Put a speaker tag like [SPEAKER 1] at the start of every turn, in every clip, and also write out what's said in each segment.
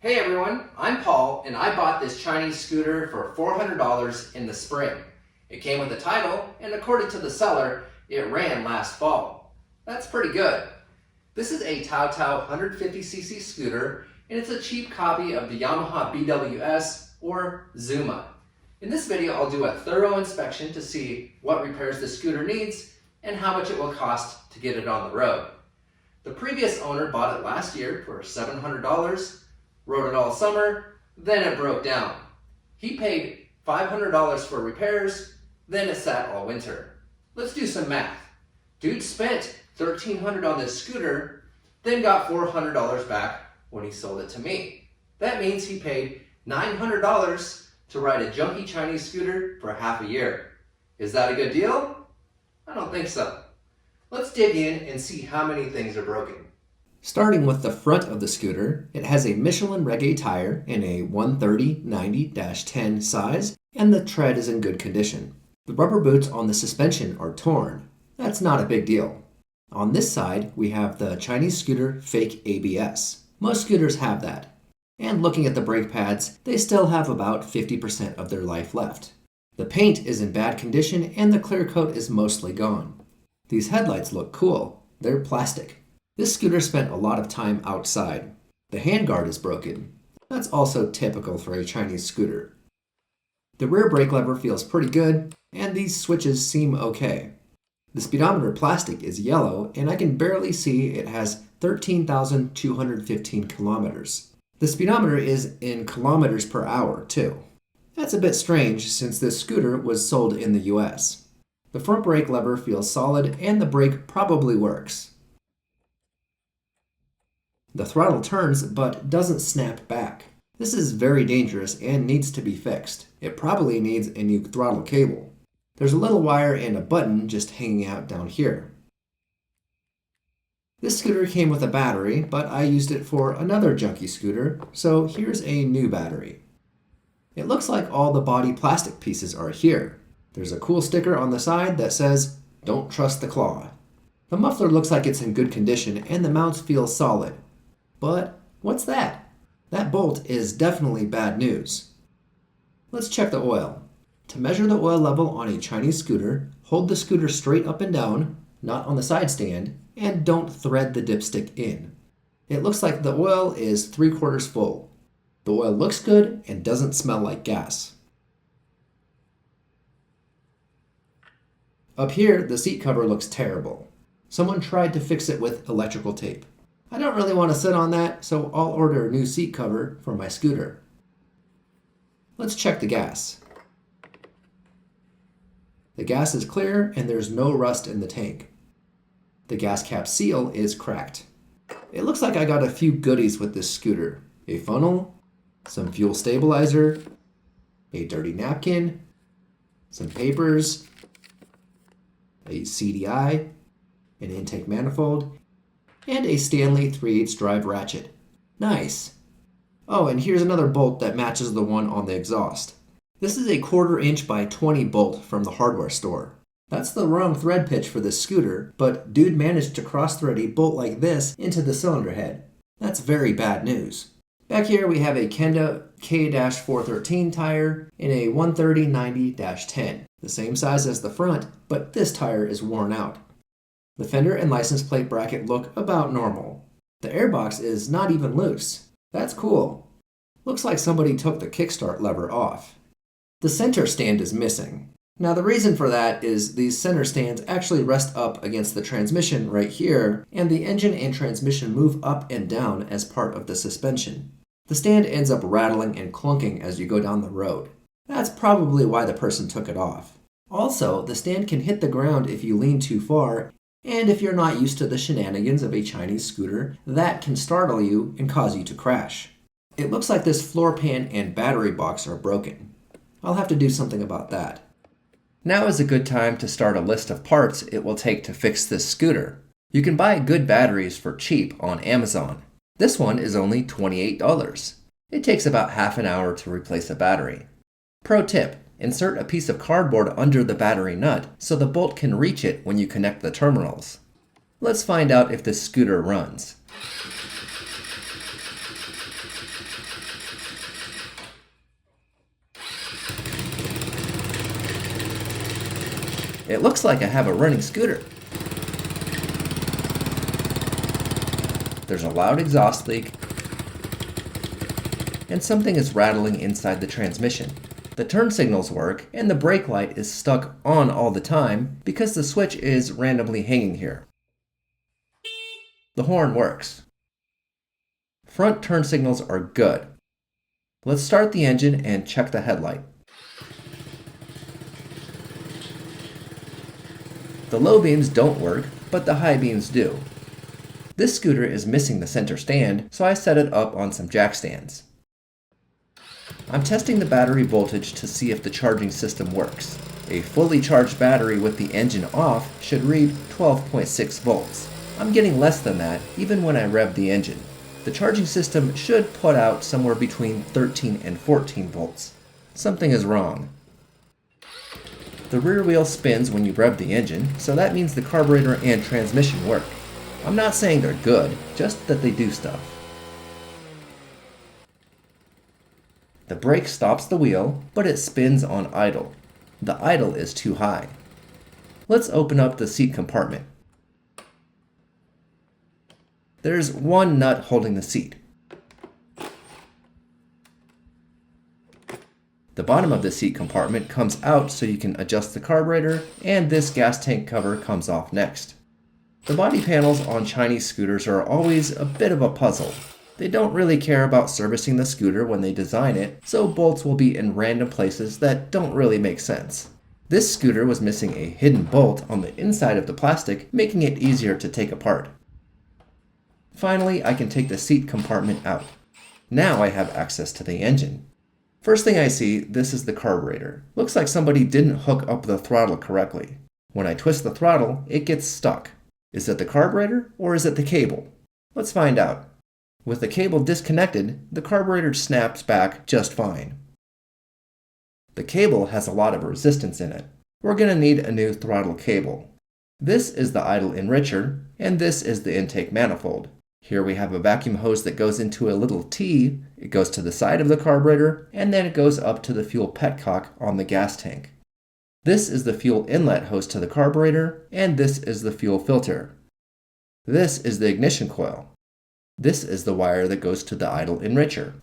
[SPEAKER 1] Hey everyone, I'm Paul and I bought this Chinese scooter for $400 in the spring. It came with a title and according to the seller, it ran last fall. That's pretty good. This is a Tao Tao 150cc scooter and it's a cheap copy of the Yamaha BWS or Zuma. In this video, I'll do a thorough inspection to see what repairs the scooter needs and how much it will cost to get it on the road. The previous owner bought it last year for $700, rode it all summer, then it broke down. He paid $500 for repairs, then it sat all winter. Let's do some math. Dude spent $1,300 on this scooter, then got $400 back when he sold it to me. That means he paid $900 to ride a junky Chinese scooter for half a year. Is that a good deal? I don't think so. Let's dig in and see how many things are broken. Starting with the front of the scooter, it has a Michelin Reggae tire in a 130/90-10 size, and the tread is in good condition. The rubber boots on the suspension are torn. That's not a big deal. On this side, we have the Chinese scooter fake ABS. Most scooters have that. And looking at the brake pads, they still have about 50% of their life left. The paint is in bad condition and the clear coat is mostly gone. These headlights look cool. They're plastic. This scooter spent a lot of time outside. The handguard is broken. That's also typical for a Chinese scooter. The rear brake lever feels pretty good, and these switches seem okay. The speedometer plastic is yellow, and I can barely see it has 13,215 kilometers. The speedometer is in kilometers per hour, too. That's a bit strange since this scooter was sold in the US. The front brake lever feels solid, and the brake probably works. The throttle turns but doesn't snap back. This is very dangerous and needs to be fixed. It probably needs a new throttle cable. There's a little wire and a button just hanging out down here. This scooter came with a battery, but I used it for another junky scooter, so here's a new battery. It looks like all the body plastic pieces are here. There's a cool sticker on the side that says, "Don't trust the claw." The muffler looks like it's in good condition and the mounts feel solid. But what's that? That bolt is definitely bad news. Let's check the oil. To measure the oil level on a Chinese scooter, hold the scooter straight up and down, not on the side stand, and don't thread the dipstick in. It looks like the oil is 3/4 full. The oil looks good and doesn't smell like gas. Up here, the seat cover looks terrible. Someone tried to fix it with electrical tape. I don't really want to sit on that, so I'll order a new seat cover for my scooter. Let's check the gas. The gas is clear and there's no rust in the tank. The gas cap seal is cracked. It looks like I got a few goodies with this scooter. A funnel, some fuel stabilizer, a dirty napkin, some papers, a CDI, an intake manifold, and a Stanley 3/8 drive ratchet. Nice. Oh, and here's another bolt that matches the one on the exhaust. This is a 1/4 inch by 20 bolt from the hardware store. That's the wrong thread pitch for this scooter, but dude managed to cross-thread a bolt like this into the cylinder head. That's very bad news. Back here we have a Kenda K-413 tire in a 130/90-10, the same size as the front, but this tire is worn out. The fender and license plate bracket look about normal. The airbox is not even loose. That's cool. Looks like somebody took the kickstart lever off. The center stand is missing. Now the reason for that is these center stands actually rest up against the transmission right here, and the engine and transmission move up and down as part of the suspension. The stand ends up rattling and clunking as you go down the road. That's probably why the person took it off. Also, the stand can hit the ground if you lean too far, and if you're not used to the shenanigans of a Chinese scooter, that can startle you and cause you to crash. It looks like this floor pan and battery box are broken. I'll have to do something about that. Now is a good time to start a list of parts it will take to fix this scooter. You can buy good batteries for cheap on Amazon. This one is only $28. It takes about half an hour to replace a battery. Pro tip, insert a piece of cardboard under the battery nut so the bolt can reach it when you connect the terminals. Let's find out if this scooter runs. It looks like I have a running scooter. There's a loud exhaust leak, and something is rattling inside the transmission. The turn signals work, and the brake light is stuck on all the time because the switch is randomly hanging here. The horn works. Front turn signals are good. Let's start the engine and check the headlight. The low beams don't work, but the high beams do. This scooter is missing the center stand, so I set it up on some jack stands. I'm testing the battery voltage to see if the charging system works. A fully charged battery with the engine off should read 12.6 volts. I'm getting less than that even when I rev the engine. The charging system should put out somewhere between 13 and 14 volts. Something is wrong. The rear wheel spins when you rev the engine, so that means the carburetor and transmission work. I'm not saying they're good, just that they do stuff. The brake stops the wheel, but it spins on idle. The idle is too high. Let's open up the seat compartment. There's one nut holding the seat. The bottom of the seat compartment comes out so you can adjust the carburetor, and this gas tank cover comes off next. The body panels on Chinese scooters are always a bit of a puzzle. They don't really care about servicing the scooter when they design it, so bolts will be in random places that don't really make sense. This scooter was missing a hidden bolt on the inside of the plastic, making it easier to take apart. Finally, I can take the seat compartment out. Now I have access to the engine. First thing I see, this is the carburetor. Looks like somebody didn't hook up the throttle correctly. When I twist the throttle, it gets stuck. Is it the carburetor or is it the cable? Let's find out. With the cable disconnected, the carburetor snaps back just fine. The cable has a lot of resistance in it. We're going to need a new throttle cable. This is the idle enricher, and this is the intake manifold. Here we have a vacuum hose that goes into a little T, it goes to the side of the carburetor, and then it goes up to the fuel petcock on the gas tank. This is the fuel inlet hose to the carburetor, and this is the fuel filter. This is the ignition coil. This is the wire that goes to the idle enricher.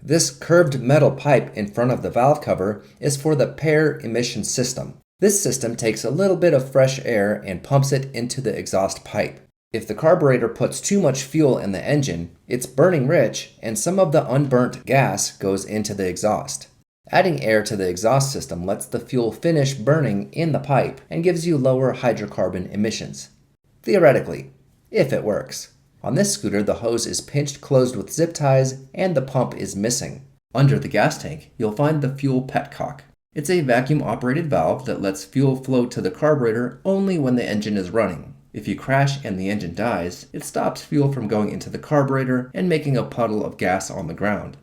[SPEAKER 1] This curved metal pipe in front of the valve cover is for the PAIR emission system. This system takes a little bit of fresh air and pumps it into the exhaust pipe. If the carburetor puts too much fuel in the engine, it's burning rich and some of the unburnt gas goes into the exhaust. Adding air to the exhaust system lets the fuel finish burning in the pipe and gives you lower hydrocarbon emissions. Theoretically, if it works. On this scooter, the hose is pinched closed with zip ties and the pump is missing. Under the gas tank, you'll find the fuel petcock. It's a vacuum-operated valve that lets fuel flow to the carburetor only when the engine is running. If you crash and the engine dies, it stops fuel from going into the carburetor and making a puddle of gas on the ground.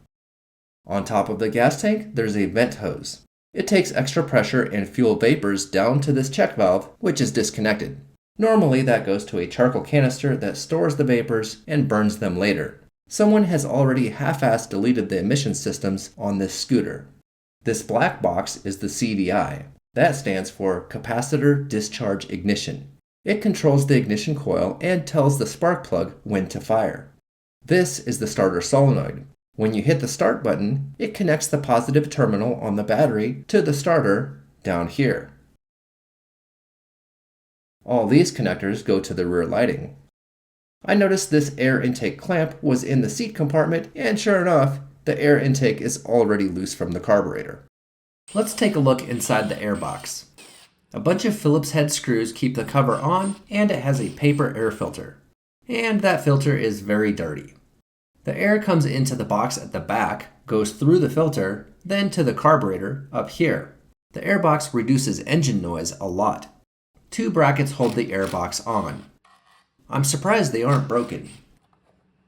[SPEAKER 1] On top of the gas tank, there's a vent hose. It takes extra pressure and fuel vapors down to this check valve, which is disconnected. Normally, that goes to a charcoal canister that stores the vapors and burns them later. Someone has already half-assed deleted the emission systems on this scooter. This black box is the CDI. That stands for Capacitor Discharge Ignition. It controls the ignition coil and tells the spark plug when to fire. This is the starter solenoid. When you hit the start button, it connects the positive terminal on the battery to the starter down here. All these connectors go to the rear lighting. I noticed this air intake clamp was in the seat compartment, and sure enough, the air intake is already loose from the carburetor. Let's take a look inside the air box. A bunch of Phillips head screws keep the cover on, and it has a paper air filter. And that filter is very dirty. The air comes into the box at the back, goes through the filter, then to the carburetor up here. The air box reduces engine noise a lot. 2 brackets hold the air box on. I'm surprised they aren't broken.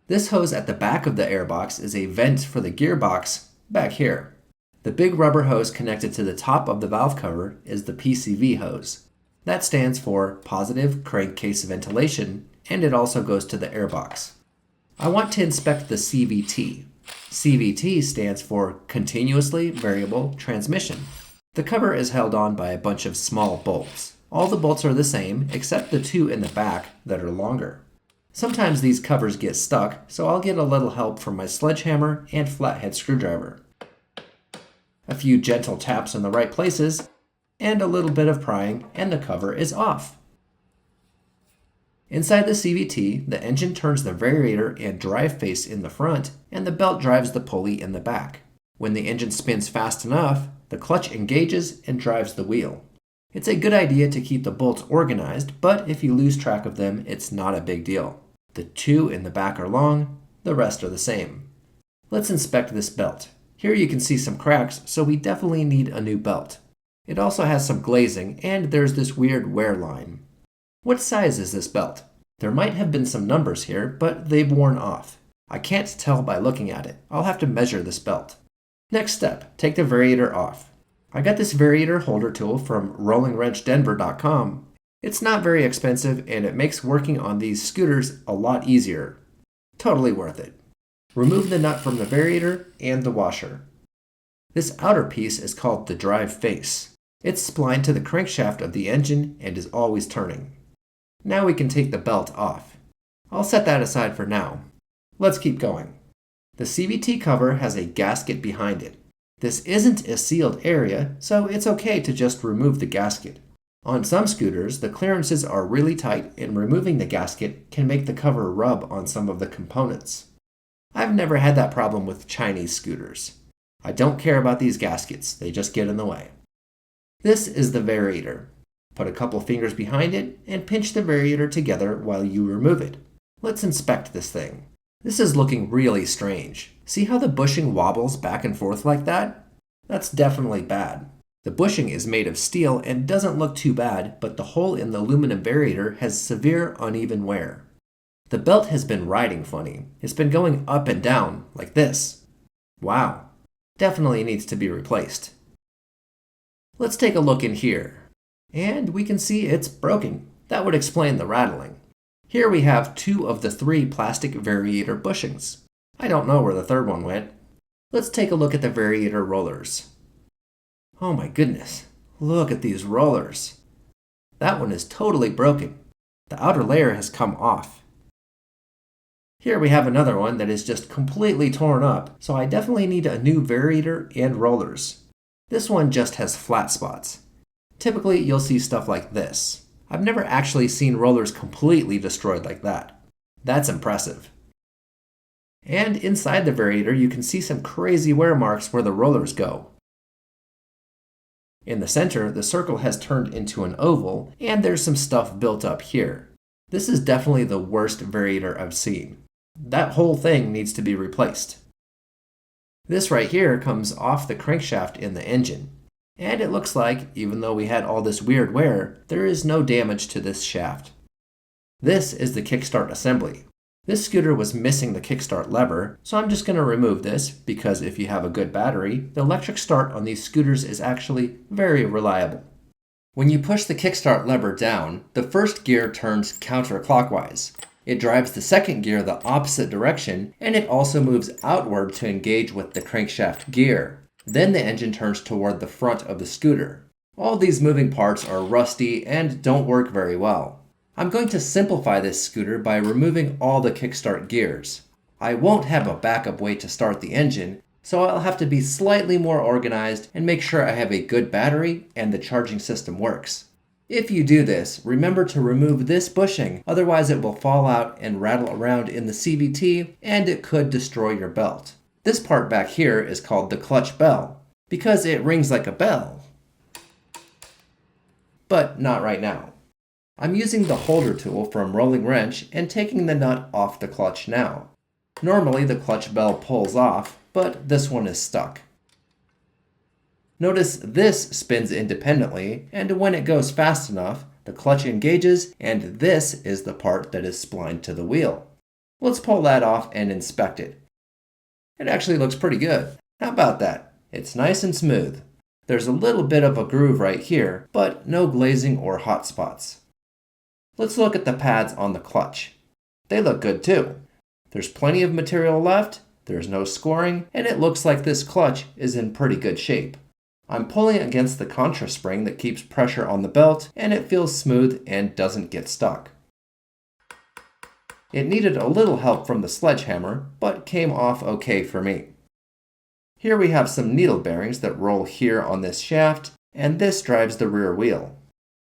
[SPEAKER 1] This hose at the back of the air box is a vent for the gearbox back here. The big rubber hose connected to the top of the valve cover is the PCV hose. That stands for positive crankcase ventilation, and it also goes to the air box. I want to inspect the CVT. CVT stands for Continuously Variable Transmission. The cover is held on by a bunch of small bolts. All the bolts are the same except the two in the back that are longer. Sometimes these covers get stuck, so I'll get a little help from my sledgehammer and flathead screwdriver. A few gentle taps in the right places, and a little bit of prying, and the cover is off. Inside the CVT, the engine turns the variator and drive face in the front, and the belt drives the pulley in the back. When the engine spins fast enough, the clutch engages and drives the wheel. It's a good idea to keep the bolts organized, but if you lose track of them, it's not a big deal. The two in the back are long, the rest are the same. Let's inspect this belt. Here you can see some cracks, so we definitely need a new belt. It also has some glazing, and there's this weird wear line. What size is this belt? There might have been some numbers here, but they've worn off. I can't tell by looking at it. I'll have to measure this belt. Next step, take the variator off. I got this variator holder tool from rollingwrenchdenver.com. It's not very expensive and it makes working on these scooters a lot easier. Totally worth it. Remove the nut from the variator and the washer. This outer piece is called the drive face. It's splined to the crankshaft of the engine and is always turning. Now we can take the belt off. I'll set that aside for now. Let's keep going. The CVT cover has a gasket behind it. This isn't a sealed area, so it's okay to just remove the gasket. On some scooters, the clearances are really tight and removing the gasket can make the cover rub on some of the components. I've never had that problem with Chinese scooters. I don't care about these gaskets, they just get in the way. This is the variator. Put a couple fingers behind it and pinch the variator together while you remove it. Let's inspect this thing. This is looking really strange. See how the bushing wobbles back and forth like that? That's definitely bad. The bushing is made of steel and doesn't look too bad, but the hole in the aluminum variator has severe uneven wear. The belt has been riding funny. It's been going up and down, like this. Wow. Definitely needs to be replaced. Let's take a look in here. And we can see it's broken. That would explain the rattling. Here we have 2 of the 3 plastic variator bushings. I don't know where the third one went. Let's take a look at the variator rollers. Oh my goodness, look at these rollers. That one is totally broken. The outer layer has come off. Here we have another one that is just completely torn up, so I definitely need a new variator and rollers. This one just has flat spots. Typically you'll see stuff like this. I've never actually seen rollers completely destroyed like that. That's impressive. And inside the variator you can see some crazy wear marks where the rollers go. In the center, the circle has turned into an oval, and there's some stuff built up here. This is definitely the worst variator I've seen. That whole thing needs to be replaced. This right here comes off the crankshaft in the engine. And it looks like, even though we had all this weird wear, there is no damage to this shaft. This is the kickstart assembly. This scooter was missing the kickstart lever, so I'm just going to remove this because if you have a good battery, the electric start on these scooters is actually very reliable. When you push the kickstart lever down, the first gear turns counterclockwise. It drives the second gear the opposite direction, and it also moves outward to engage with the crankshaft gear. Then the engine turns toward the front of the scooter. All these moving parts are rusty and don't work very well. I'm going to simplify this scooter by removing all the kickstart gears. I won't have a backup way to start the engine, so I'll have to be slightly more organized and make sure I have a good battery and the charging system works. If you do this, remember to remove this bushing, otherwise it will fall out and rattle around in the CVT and it could destroy your belt. This part back here is called the clutch bell, because it rings like a bell. But not right now. I'm using the holder tool from Rolling Wrench and taking the nut off the clutch now. Normally the clutch bell pulls off, but this one is stuck. Notice this spins independently, and when it goes fast enough, the clutch engages, and this is the part that is splined to the wheel. Let's pull that off and inspect it. It actually looks pretty good. How about that? It's nice and smooth. There's a little bit of a groove right here, but no glazing or hot spots. Let's look at the pads on the clutch. They look good too. There's plenty of material left, there's no scoring, and it looks like this clutch is in pretty good shape. I'm pulling against the contra spring that keeps pressure on the belt, and it feels smooth and doesn't get stuck. It needed a little help from the sledgehammer, but came off okay for me. Here we have some needle bearings that roll here on this shaft, and this drives the rear wheel.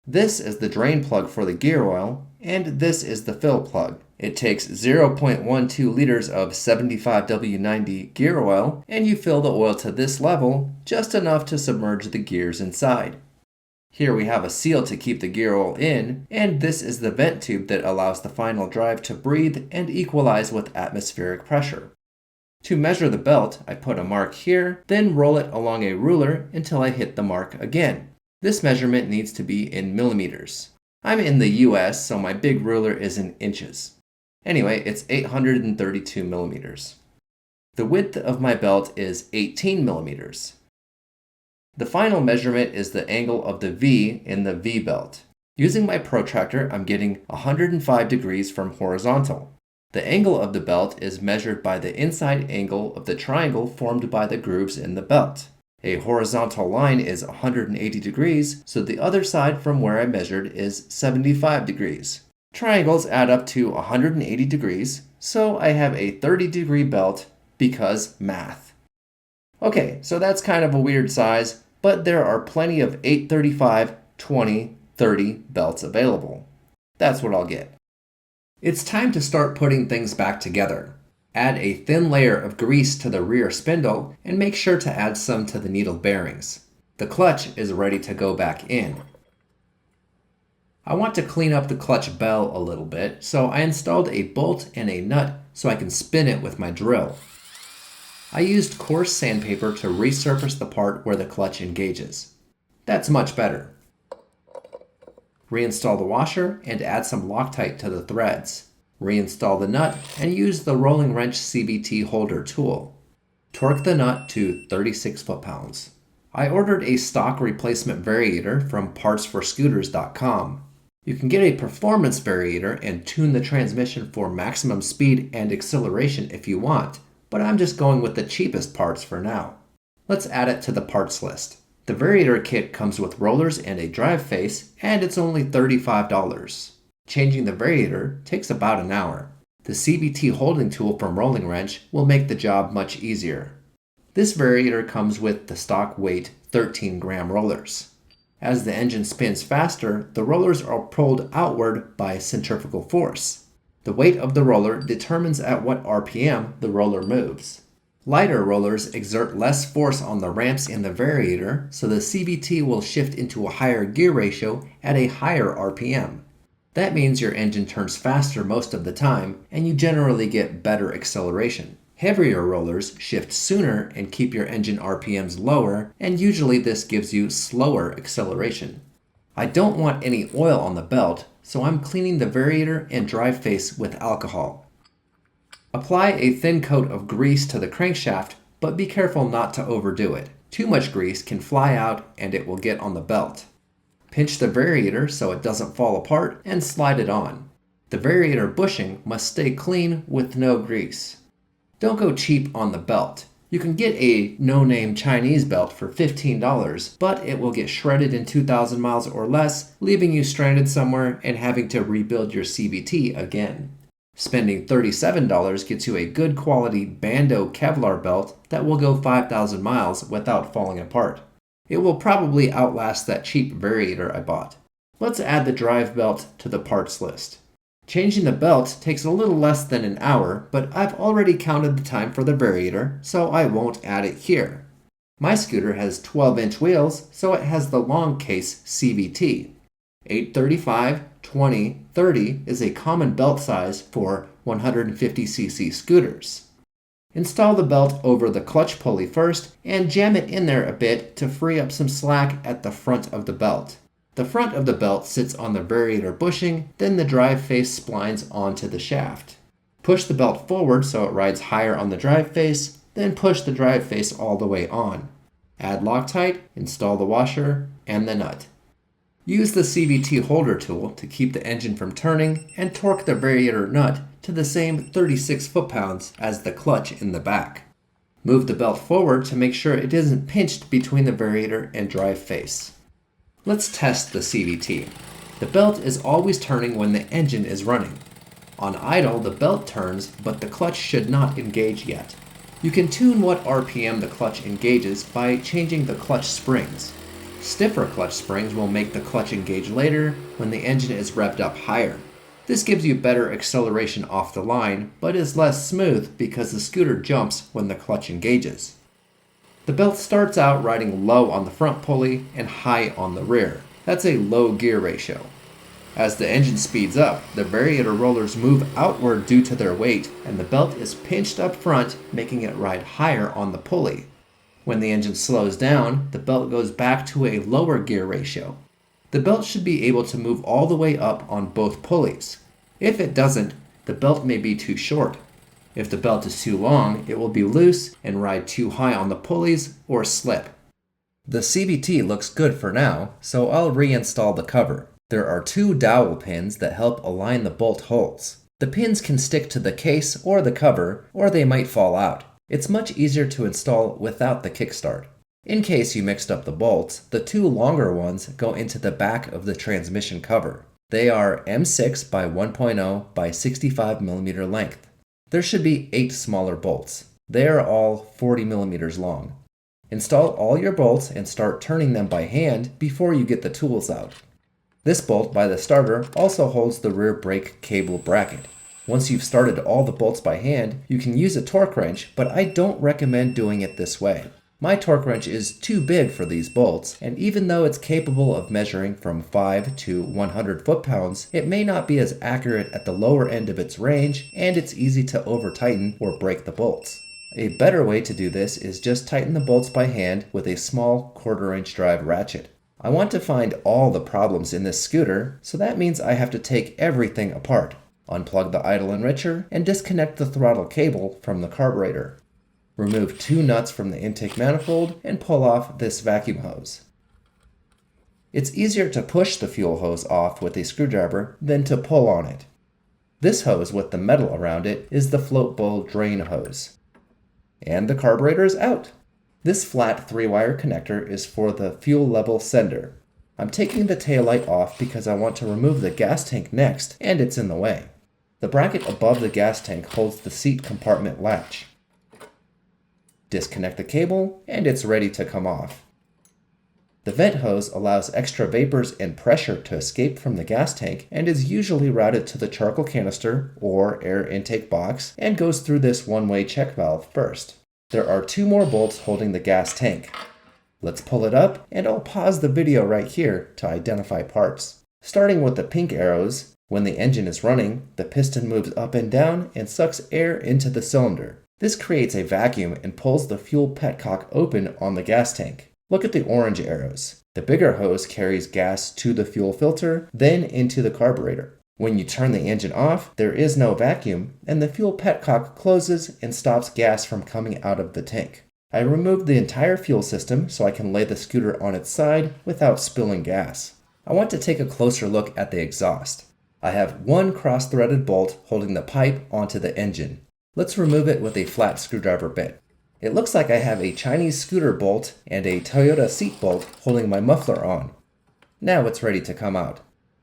[SPEAKER 1] This is the drain plug for the gear oil, and this is the fill plug. It takes 0.12 liters of 75W90 gear oil, and you fill the oil to this level, just enough to submerge the gears inside. Here we have a seal to keep the gear oil in, and this is the vent tube that allows the final drive to breathe and equalize with atmospheric pressure. To measure the belt, I put a mark here, then roll it along a ruler until I hit the mark again. This measurement needs to be in millimeters. I'm in the US, so my big ruler is in inches. Anyway, it's 832 millimeters. The width of my belt is 18 millimeters. The final measurement is the angle of the V in the V belt. Using my protractor, I'm getting 105 degrees from horizontal. The angle of the belt is measured by the inside angle of the triangle formed by the grooves in the belt. A horizontal line is 180 degrees, so the other side from where I measured is 75 degrees. Triangles add up to 180 degrees, so I have a 30-degree belt because math. Okay, so that's kind of a weird size, but there are plenty of 835, 20, 30 belts available. That's what I'll get. It's time to start putting things back together. Add a thin layer of grease to the rear spindle and make sure to add some to the needle bearings. The clutch is ready to go back in. I want to clean up the clutch bell a little bit, so I installed a bolt and a nut so I can spin it with my drill. I used coarse sandpaper to resurface the part where the clutch engages. That's much better. Reinstall the washer and add some Loctite to the threads. Reinstall the nut and use the rolling wrench CVT holder tool. Torque the nut to 36 foot-pounds. I ordered a stock replacement variator from partsforscooters.com. You can get a performance variator and tune the transmission for maximum speed and acceleration if you want, but I'm just going with the cheapest parts for now. Let's add it to the parts list. The Variator kit comes with rollers and a drive face, and it's only $35. Changing the Variator takes about an hour. The CVT holding tool from Rolling Wrench will make the job much easier. This Variator comes with the stock weight 13-gram rollers. As the engine spins faster, the rollers are pulled outward by centrifugal force. The weight of the roller determines at what RPM the roller moves. Lighter rollers exert less force on the ramps in the Variator, so the CVT will shift into a higher gear ratio at a higher RPM. That means your engine turns faster most of the time, and you generally get better acceleration. Heavier rollers shift sooner and keep your engine RPMs lower, and usually this gives you slower acceleration. I don't want any oil on the belt, so I'm cleaning the Variator and drive face with alcohol. Apply a thin coat of grease to the crankshaft, but be careful not to overdo it. Too much grease can fly out and it will get on the belt. Pinch the Variator so it doesn't fall apart and slide it on. The Variator bushing must stay clean with no grease. Don't go cheap on the belt. You can get a no-name Chinese belt for $15, but it will get shredded in 2,000 miles or less, leaving you stranded somewhere and having to rebuild your CVT again. Spending $37 gets you a good quality banjo Kevlar belt that will go 5,000 miles without falling apart. It will probably outlast that cheap Variator I bought. Let's add the drive belt to the parts list. Changing the belt takes a little less than an hour, but I've already counted the time for the Variator, so I won't add it here. My scooter has 12-inch wheels, so it has the long case CVT. 835, 20, 30 is a common belt size for 150cc scooters. Install the belt over the clutch pulley first and jam it in there a bit to free up some slack at the front of the belt. The front of the belt sits on the Variator bushing, then the drive face splines onto the shaft. Push the belt forward so it rides higher on the drive face, then push the drive face all the way on. Add Loctite, install the washer, and the nut. Use the CVT holder tool to keep the engine from turning and torque the Variator nut to the same 36 foot-pounds as the clutch in the back. Move the belt forward to make sure it isn't pinched between the variator and drive face. Let's test the CVT. The belt is always turning when the engine is running. On idle, the belt turns, but the clutch should not engage yet. You can tune what RPM the clutch engages by changing the clutch springs. Stiffer clutch springs will make the clutch engage later when the engine is revved up higher. This gives you better acceleration off the line, but is less smooth because the scooter jumps when the clutch engages. The belt starts out riding low on the front pulley and high on the rear. That's a low gear ratio. As the engine speeds up, the variator rollers move outward due to their weight, and the belt is pinched up front, making it ride higher on the pulley. When the engine slows down, the belt goes back to a lower gear ratio. The belt should be able to move all the way up on both pulleys. If it doesn't, the belt may be too short. If the belt is too long, it will be loose and ride too high on the pulleys or slip. The CVT looks good for now, so I'll reinstall the cover. There are 2 dowel pins that help align the bolt holes. The pins can stick to the case or the cover, or they might fall out. It's much easier to install without the kickstart. In case you mixed up the bolts, the 2 longer ones go into the back of the transmission cover. They are M6 by 1.0 by 65mm length. There should be 8 smaller bolts. They are all 40mm long. Install all your bolts and start turning them by hand before you get the tools out. This bolt by the starter also holds the rear brake cable bracket. Once you've started all the bolts by hand, you can use a torque wrench, but I don't recommend doing it this way. My torque wrench is too big for these bolts, and even though it's capable of measuring from 5 to 100 foot-pounds, it may not be as accurate at the lower end of its range, and it's easy to over-tighten or break the bolts. A better way to do this is just tighten the bolts by hand with a small 1/4-inch drive ratchet. I want to find all the problems in this scooter, so that means I have to take everything apart, unplug the idle enricher, and disconnect the throttle cable from the carburetor. Remove 2 nuts from the intake manifold and pull off this vacuum hose. It's easier to push the fuel hose off with a screwdriver than to pull on it. This hose with the metal around it is the float bowl drain hose. And the carburetor is out. This flat 3-wire connector is for the fuel level sender. I'm taking the taillight off because I want to remove the gas tank next, and it's in the way. The bracket above the gas tank holds the seat compartment latch. Disconnect the cable, and it's ready to come off. The vent hose allows extra vapors and pressure to escape from the gas tank and is usually routed to the charcoal canister or air intake box and goes through this one-way check valve first. There are 2 more bolts holding the gas tank. Let's pull it up, and I'll pause the video right here to identify parts. Starting with the pink arrows, when the engine is running, the piston moves up and down and sucks air into the cylinder. This creates a vacuum and pulls the fuel petcock open on the gas tank. Look at the orange arrows. The bigger hose carries gas to the fuel filter, then into the carburetor. When you turn the engine off, there is no vacuum, and the fuel petcock closes and stops gas from coming out of the tank. I removed the entire fuel system so I can lay the scooter on its side without spilling gas. I want to take a closer look at the exhaust. I have 1 cross-threaded bolt holding the pipe onto the engine. Let's remove it with a flat screwdriver bit. It looks like I have a Chinese scooter bolt and a Toyota seat bolt holding my muffler on. Now it's ready to come out.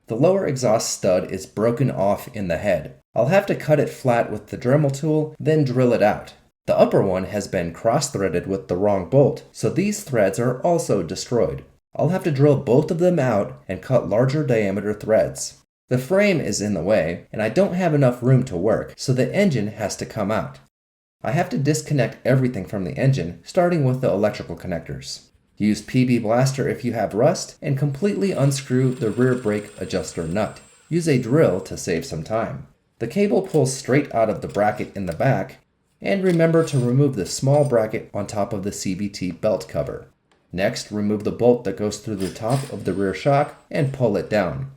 [SPEAKER 1] The lower exhaust stud is broken off in the head. I'll have to cut it flat with the Dremel tool, then drill it out. The upper one has been cross-threaded with the wrong bolt, so these threads are also destroyed. I'll have to drill both of them out and cut larger diameter threads. The frame is in the way, and I don't have enough room to work, so the engine has to come out. I have to disconnect everything from the engine, starting with the electrical connectors. Use PB Blaster if you have rust, and completely unscrew the rear brake adjuster nut. Use a drill to save some time. The cable pulls straight out of the bracket in the back, and remember to remove the small bracket on top of the CVT belt cover. Next, remove the bolt that goes through the top of the rear shock and pull it down.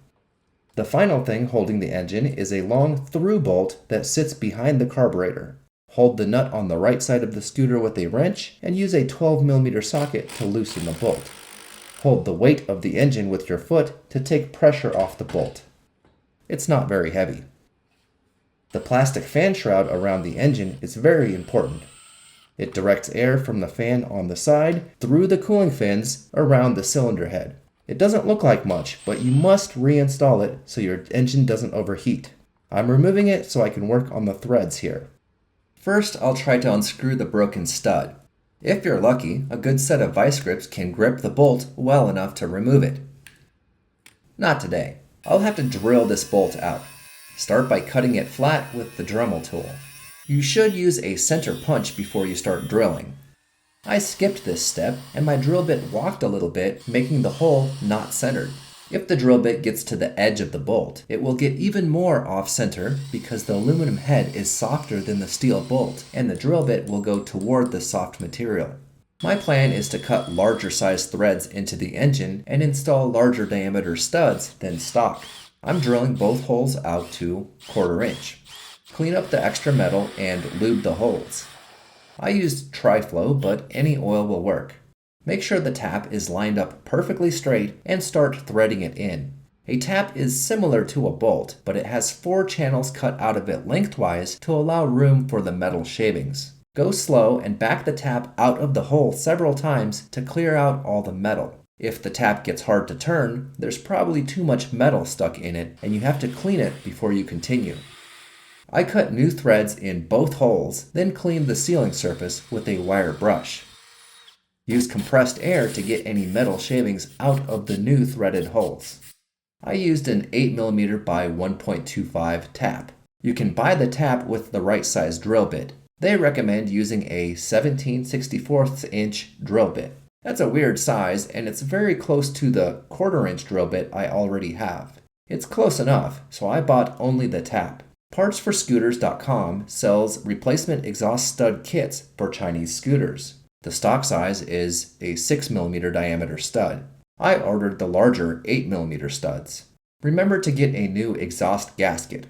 [SPEAKER 1] The final thing holding the engine is a long through bolt that sits behind the carburetor. Hold the nut on the right side of the scooter with a wrench and use a 12mm socket to loosen the bolt. Hold the weight of the engine with your foot to take pressure off the bolt. It's not very heavy. The plastic fan shroud around the engine is very important.
[SPEAKER 2] It directs air from the fan on the side through the cooling fins around the cylinder head. It doesn't look like much, but you must reinstall it so your engine doesn't overheat. I'm removing it so I can work on the threads here. First, I'll try to unscrew the broken stud. If you're lucky, a good set of vice grips can grip the bolt well enough to remove it. Not today. I'll have to drill this bolt out. Start by cutting it flat with the Dremel tool. You should use a center punch before you start drilling. I skipped this step and my drill bit walked a little bit, making the hole not centered. If the drill bit gets to the edge of the bolt, it will get even more off-center because the aluminum head is softer than the steel bolt, and the drill bit will go toward the soft material. My plan is to cut larger size threads into the engine and install larger diameter studs than stock. I'm drilling both holes out to 1/4 inch. Clean up the extra metal and lube the holes. I used Tri-Flow, but any oil will work. Make sure the tap is lined up perfectly straight and start threading it in. A tap is similar to a bolt, but it has 4 channels cut out of it lengthwise to allow room for the metal shavings. Go slow and back the tap out of the hole several times to clear out all the metal. If the tap gets hard to turn, there's probably too much metal stuck in it and you have to clean it before you continue. I cut new threads in both holes, then cleaned the sealing surface with a wire brush. Use compressed air to get any metal shavings out of the new threaded holes. I used an 8mm by 1.25 tap. You can buy the tap with the right size drill bit. They recommend using a 17/64 inch drill bit. That's a weird size and it's very close to the 1/4 inch drill bit I already have. It's close enough, so I bought only the tap. Partsforscooters.com sells replacement exhaust stud kits for Chinese scooters. The stock size is a 6mm diameter stud. I ordered the larger 8mm studs. Remember to get a new exhaust gasket.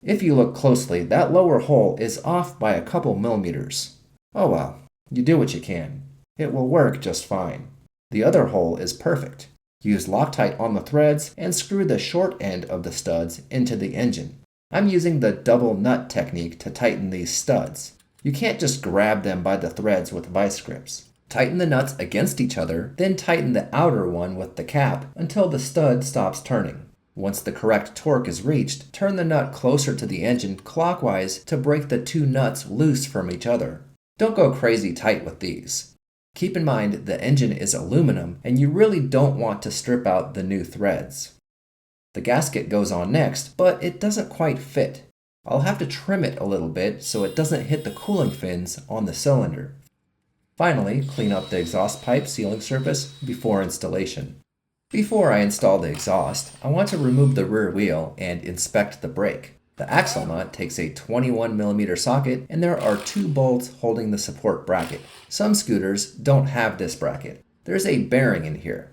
[SPEAKER 2] If you look closely, that lower hole is off by a couple millimeters. Oh well, you do what you can. It will work just fine. The other hole is perfect. Use Loctite on the threads and screw the short end of the studs into the engine. I'm using the double nut technique to tighten these studs. You can't just grab them by the threads with vice grips. Tighten the nuts against each other, then tighten the outer one with the cap until the stud stops turning. Once the correct torque is reached, turn the nut closer to the engine clockwise to break the 2 nuts loose from each other. Don't go crazy tight with these. Keep in mind the engine is aluminum and you really don't want to strip out the new threads. The gasket goes on next, but it doesn't quite fit. I'll have to trim it a little bit so it doesn't hit the cooling fins on the cylinder. Finally, clean up the exhaust pipe sealing surface before installation. Before I install the exhaust, I want to remove the rear wheel and inspect the brake. The axle nut takes a 21mm socket and there are 2 bolts holding the support bracket. Some scooters don't have this bracket. There's a bearing in here.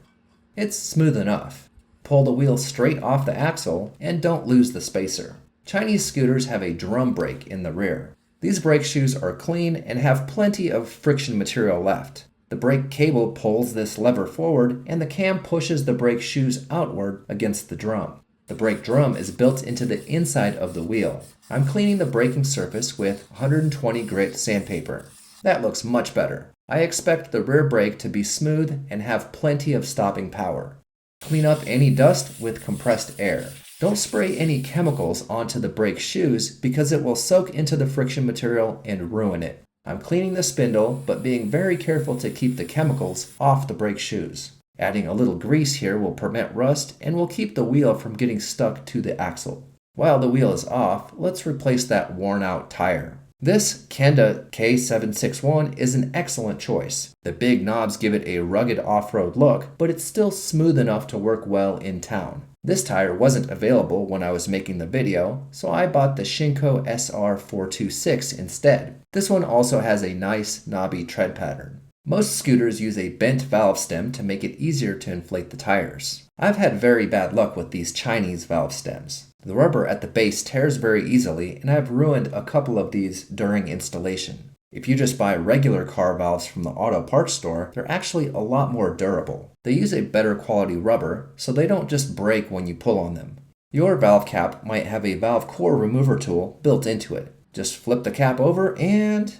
[SPEAKER 2] It's smooth enough. Pull the wheel straight off the axle and don't lose the spacer. Chinese scooters have a drum brake in the rear. These brake shoes are clean and have plenty of friction material left. The brake cable pulls this lever forward and the cam pushes the brake shoes outward against the drum. The brake drum is built into the inside of the wheel. I'm cleaning the braking surface with 120 grit sandpaper. That looks much better. I expect the rear brake to be smooth and have plenty of stopping power. Clean up any dust with compressed air. Don't spray any chemicals onto the brake shoes because it will soak into the friction material and ruin it. I'm cleaning the spindle, but being very careful to keep the chemicals off the brake shoes. Adding a little grease here will prevent rust and will keep the wheel from getting stuck to the axle. While the wheel is off, let's replace that worn out tire. This Kenda K761 is an excellent choice. The big knobs give it a rugged off-road look, but it's still smooth enough to work well in town. This tire wasn't available when I was making the video, so I bought the Shinko SR426 instead. This one also has a nice knobby tread pattern. Most scooters use a bent valve stem to make it easier to inflate the tires. I've had very bad luck with these Chinese valve stems. The rubber at the base tears very easily, and I've ruined a couple of these during installation. If you just buy regular car valves from the auto parts store, they're actually a lot more durable. They use a better quality rubber, so they don't just break when you pull on them. Your valve cap might have a valve core remover tool built into it. Just flip the cap over and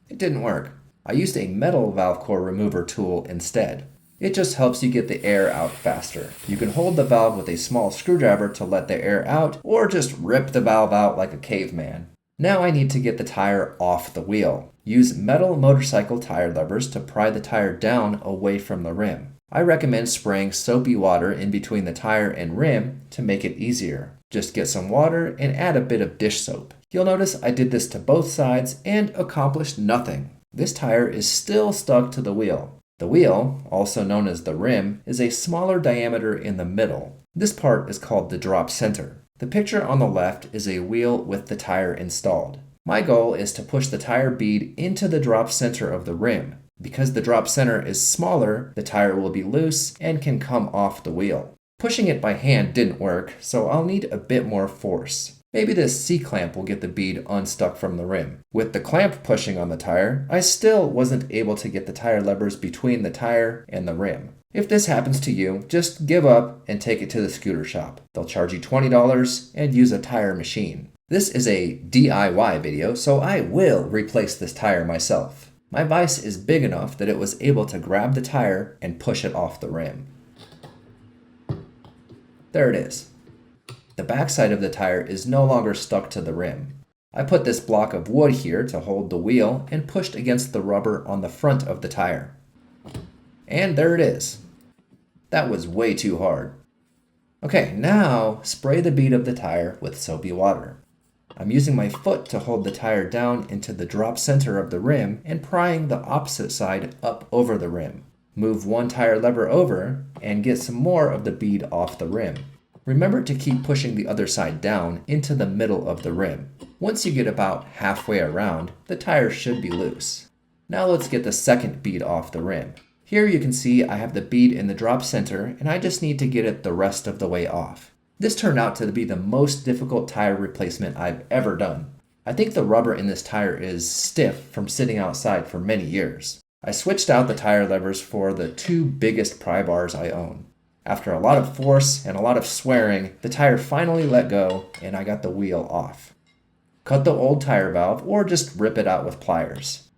[SPEAKER 2] it didn't work. I used a metal valve core remover tool instead. It just helps you get the air out faster. You can hold the valve with a small screwdriver to let the air out, or just rip the valve out like a caveman. Now I need to get the tire off the wheel. Use metal motorcycle tire levers to pry the tire down away from the rim. I recommend spraying soapy water in between the tire and rim to make it easier. Just get some water and add a bit of dish soap. You'll notice I did this to both sides and accomplished nothing. This tire is still stuck to the wheel. The wheel, also known as the rim, is a smaller diameter in the middle. This part is called the drop center. The picture on the left is a wheel with the tire installed. My goal is to push the tire bead into the drop center of the rim. Because the drop center is smaller, the tire will be loose and can come off the wheel. Pushing it by hand didn't work, so I'll need a bit more force. Maybe this C-clamp will get the bead unstuck from the rim. With the clamp pushing on the tire, I still wasn't able to get the tire levers between the tire and the rim. If this happens to you, just give up and take it to the scooter shop. They'll charge you $20 and use a tire machine. This is a DIY video, so I will replace this tire myself. My vise is big enough that it was able to grab the tire and push it off the rim. There it is. The backside of the tire is no longer stuck to the rim. I put this block of wood here to hold the wheel and pushed against the rubber on the front of the tire. And there it is. That was way too hard. Okay, now spray the bead of the tire with soapy water. I'm using my foot to hold the tire down into the drop center of the rim and prying the opposite side up over the rim. Move one tire lever over and get some more of the bead off the rim. Remember to keep pushing the other side down into the middle of the rim. Once you get about halfway around, the tire should be loose. Now let's get the second bead off the rim. Here you can see I have the bead in the drop center and I just need to get it the rest of the way off. This turned out to be the most difficult tire replacement I've ever done. I think the rubber in this tire is stiff from sitting outside for many years. I switched out the tire levers for the two biggest pry bars I own. After a lot of force and a lot of swearing, the tire finally let go and I got the wheel off. Cut the old tire valve or just rip it out with pliers.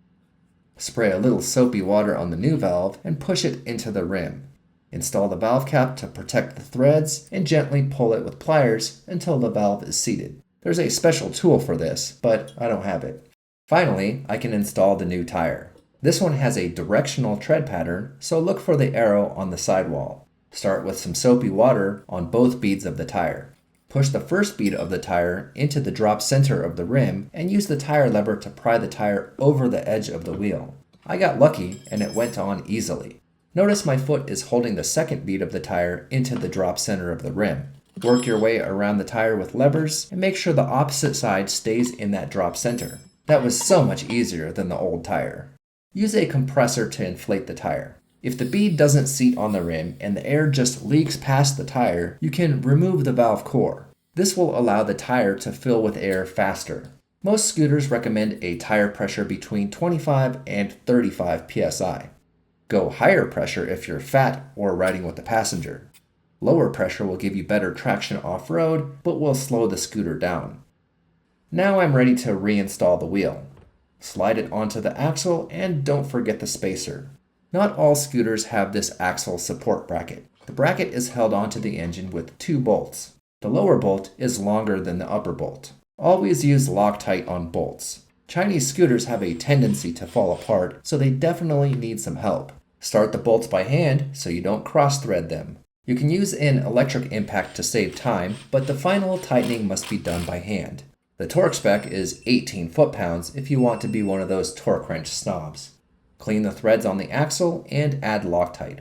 [SPEAKER 2] Spray a little soapy water on the new valve and push it into the rim. Install the valve cap to protect the threads and gently pull it with pliers until the valve is seated. There's a special tool for this, but I don't have it. Finally, I can install the new tire. This one has a directional tread pattern, so look for the arrow on the sidewall. Start with some soapy water on both beads of the tire. Push the first bead of the tire into the drop center of the rim and use the tire lever to pry the tire over the edge of the wheel. I got lucky and it went on easily. Notice my foot is holding the second bead of the tire into the drop center of the rim. Work your way around the tire with levers and make sure the opposite side stays in that drop center. That was so much easier than the old tire. Use a compressor to inflate the tire. If the bead doesn't seat on the rim and the air just leaks past the tire, you can remove the valve core. This will allow the tire to fill with air faster. Most scooters recommend a tire pressure between 25 and 35 psi. Go higher pressure if you're fat or riding with a passenger. Lower pressure will give you better traction off-road, but will slow the scooter down. Now I'm ready to reinstall the wheel. Slide it onto the axle and don't forget the spacer. Not all scooters have this axle support bracket. The bracket is held onto the engine with two bolts. The lower bolt is longer than the upper bolt. Always use Loctite on bolts. Chinese scooters have a tendency to fall apart, so they definitely need some help. Start the bolts by hand so you don't cross-thread them. You can use an electric impact to save time, but the final tightening must be done by hand. The torque spec is 18 foot-pounds if you want to be one of those torque wrench snobs. Clean the threads on the axle and add Loctite.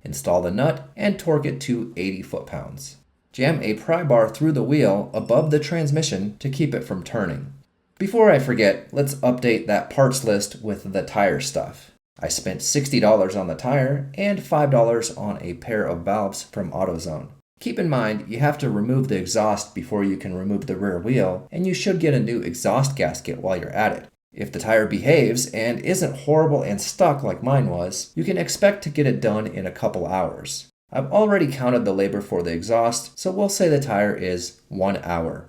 [SPEAKER 2] Install the nut and torque it to 80 foot-pounds. Jam a pry bar through the wheel above the transmission to keep it from turning. Before I forget, let's update that parts list with the tire stuff. I spent $60 on the tire and $5 on a pair of valves from AutoZone. Keep in mind, you have to remove the exhaust before you can remove the rear wheel, and you should get a new exhaust gasket while you're at it. If the tire behaves and isn't horrible and stuck like mine was, you can expect to get it done in a couple hours. I've already counted the labor for the exhaust, so we'll say the tire is 1 hour.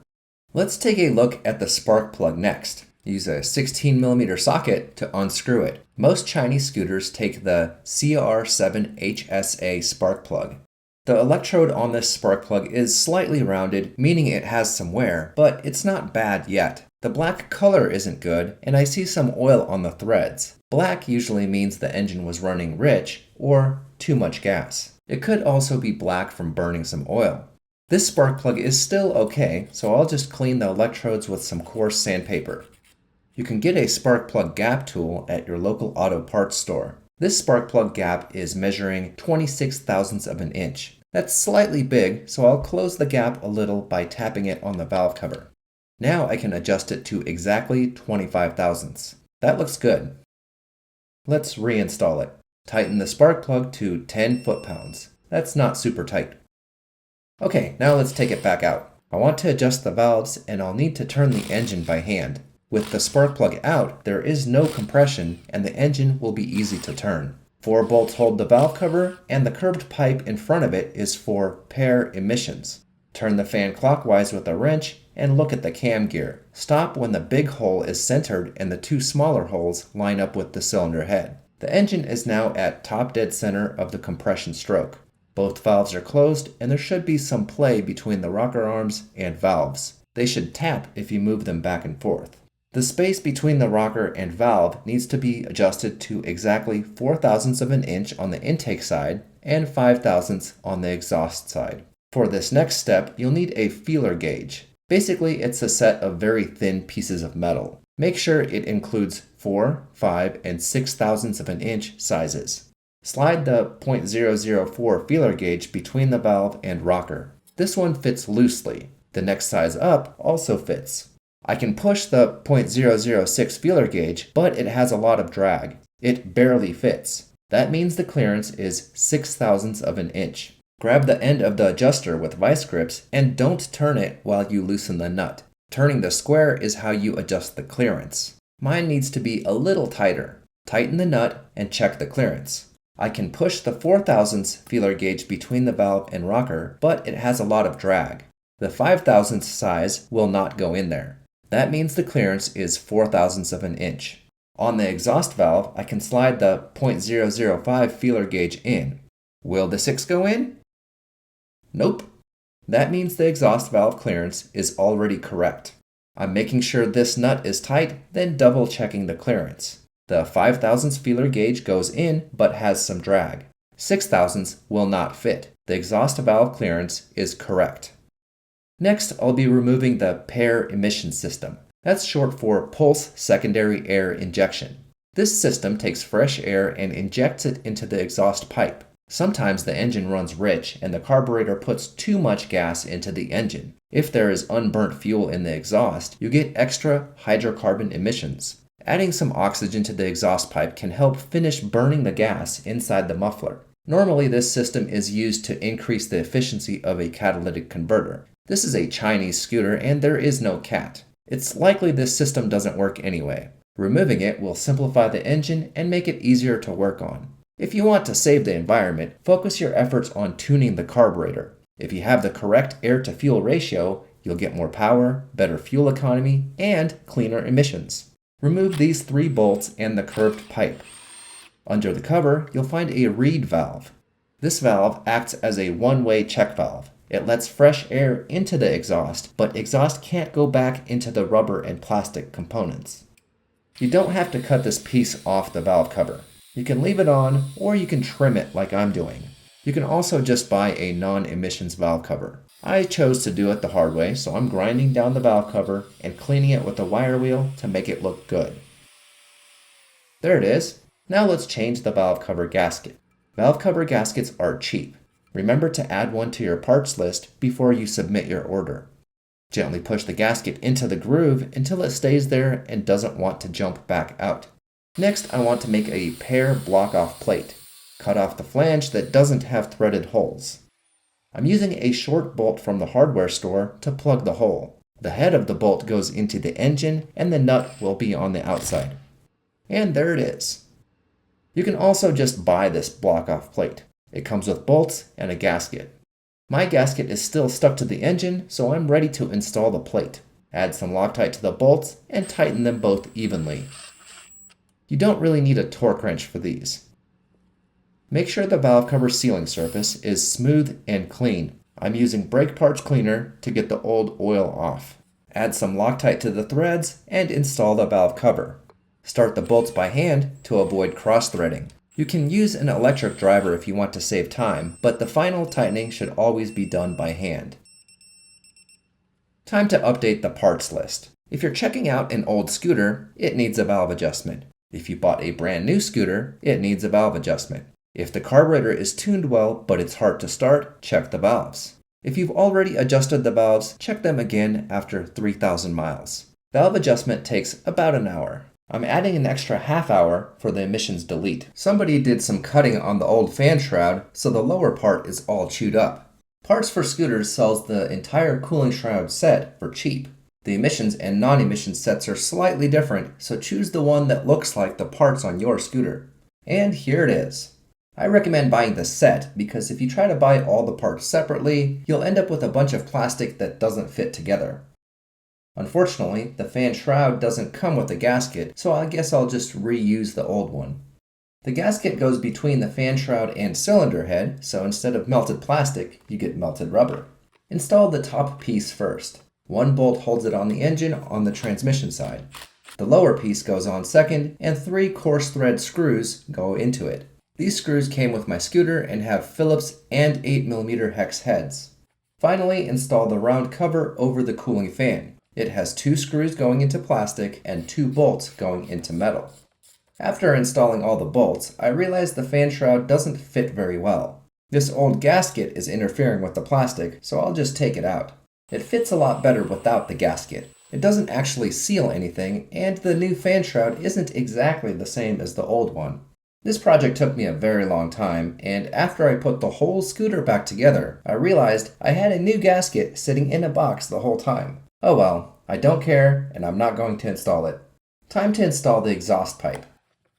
[SPEAKER 2] Let's take a look at the spark plug next. Use a 16mm socket to unscrew it. Most Chinese scooters take the CR7HSA spark plug. The electrode on this spark plug is slightly rounded, meaning it has some wear, but it's not bad yet. The black color isn't good, and I see some oil on the threads. Black usually means the engine was running rich or too much gas. It could also be black from burning some oil. This spark plug is still okay, so I'll just clean the electrodes with some coarse sandpaper. You can get a spark plug gap tool at your local auto parts store. This spark plug gap is measuring 26 thousandths of an inch. That's slightly big, so I'll close the gap a little by tapping it on the valve cover. Now I can adjust it to exactly 25 thousandths. That looks good. Let's reinstall it. Tighten the spark plug to 10 foot-pounds. That's not super tight. Okay, now let's take it back out. I want to adjust the valves, and I'll need to turn the engine by hand. With the spark plug out, there is no compression, and the engine will be easy to turn. 4 bolts hold the valve cover, and the curved pipe in front of it is for pair emissions. Turn the fan clockwise with a wrench, and look at the cam gear. Stop when the big hole is centered and the 2 smaller holes line up with the cylinder head. The engine is now at top dead center of the compression stroke. Both valves are closed, and there should be some play between the rocker arms and valves. They should tap if you move them back and forth. The space between the rocker and valve needs to be adjusted to exactly 4 thousandths of an inch on the intake side and 5 thousandths on the exhaust side. For this next step, you'll need a feeler gauge. Basically, it's a set of very thin pieces of metal. Make sure it includes 4, 5, and 6 thousandths of an inch sizes. Slide the .004 feeler gauge between the valve and rocker. This one fits loosely. The next size up also fits. I can push the .006 feeler gauge, but it has a lot of drag. It barely fits. That means the clearance is 6 thousandths of an inch. Grab the end of the adjuster with vice grips and don't turn it while you loosen the nut. Turning the square is how you adjust the clearance. Mine needs to be a little tighter. Tighten the nut and check the clearance. I can push the 4 thousandths feeler gauge between the valve and rocker, but it has a lot of drag. The 5 thousandths size will not go in there. That means the clearance is 4 thousandths of an inch. On the exhaust valve, I can slide the .005 feeler gauge in. Will the 6 go in? Nope. That means the exhaust valve clearance is already correct. I'm making sure this nut is tight, then double checking the clearance. The 5 thousandths feeler gauge goes in, but has some drag. 6 thousandths will not fit. The exhaust valve clearance is correct. Next, I'll be removing the pair emission system. That's short for pulse secondary air injection. This system takes fresh air and injects it into the exhaust pipe. Sometimes the engine runs rich and the carburetor puts too much gas into the engine. If there is unburnt fuel in the exhaust, you get extra hydrocarbon emissions. Adding some oxygen to the exhaust pipe can help finish burning the gas inside the muffler. Normally, this system is used to increase the efficiency of a catalytic converter. This is a Chinese scooter and there is no cat. It's likely this system doesn't work anyway. Removing it will simplify the engine and make it easier to work on. If you want to save the environment, focus your efforts on tuning the carburetor. If you have the correct air-to-fuel ratio, you'll get more power, better fuel economy, and cleaner emissions. Remove these 3 bolts and the curved pipe. Under the cover, you'll find a reed valve. This valve acts as a one-way check valve. It lets fresh air into the exhaust, but exhaust can't go back into the rubber and plastic components. You don't have to cut this piece off the valve cover. You can leave it on, or you can trim it like I'm doing. You can also just buy a non-emissions valve cover. I chose to do it the hard way, so I'm grinding down the valve cover and cleaning it with a wire wheel to make it look good. There it is. Now let's change the valve cover gasket. Valve cover gaskets are cheap. Remember to add one to your parts list before you submit your order. Gently push the gasket into the groove until it stays there and doesn't want to jump back out. Next, I want to make a pair block-off plate. Cut off the flange that doesn't have threaded holes. I'm using a short bolt from the hardware store to plug the hole. The head of the bolt goes into the engine and the nut will be on the outside. And there it is. You can also just buy this block-off plate. It comes with bolts and a gasket. My gasket is still stuck to the engine, so I'm ready to install the plate. Add some Loctite to the bolts and tighten them both evenly. You don't really need a torque wrench for these. Make sure the valve cover sealing surface is smooth and clean. I'm using brake parts cleaner to get the old oil off. Add some Loctite to the threads and install the valve cover. Start the bolts by hand to avoid cross-threading. You can use an electric driver if you want to save time, but the final tightening should always be done by hand. Time to update the parts list. If you're checking out an old scooter, it needs a valve adjustment. If you bought a brand new scooter, it needs a valve adjustment. If the carburetor is tuned well but it's hard to start, check the valves. If you've already adjusted the valves, check them again after 3,000 miles. Valve adjustment takes about an hour. I'm adding an extra half hour for the emissions delete. Somebody did some cutting on the old fan shroud, so the lower part is all chewed up. Parts for Scooters sells the entire cooling shroud set for cheap. The emissions and non-emission sets are slightly different, so choose the one that looks like the parts on your scooter. And here it is. I recommend buying the set because if you try to buy all the parts separately, you'll end up with a bunch of plastic that doesn't fit together. Unfortunately, the fan shroud doesn't come with a gasket, so I guess I'll just reuse the old one. The gasket goes between the fan shroud and cylinder head, so instead of melted plastic, you get melted rubber. Install the top piece first. One bolt holds it on the engine on the transmission side. The lower piece goes on second, and 3 coarse thread screws go into it. These screws came with my scooter and have Phillips and 8mm hex heads. Finally, install the round cover over the cooling fan. It has 2 screws going into plastic and 2 bolts going into metal. After installing all the bolts, I realized the fan shroud doesn't fit very well. This old gasket is interfering with the plastic, so I'll just take it out. It fits a lot better without the gasket. It doesn't actually seal anything, and the new fan shroud isn't exactly the same as the old one. This project took me a very long time, and after I put the whole scooter back together, I realized I had a new gasket sitting in a box the whole time. Oh well, I don't care, and I'm not going to install it. Time to install the exhaust pipe.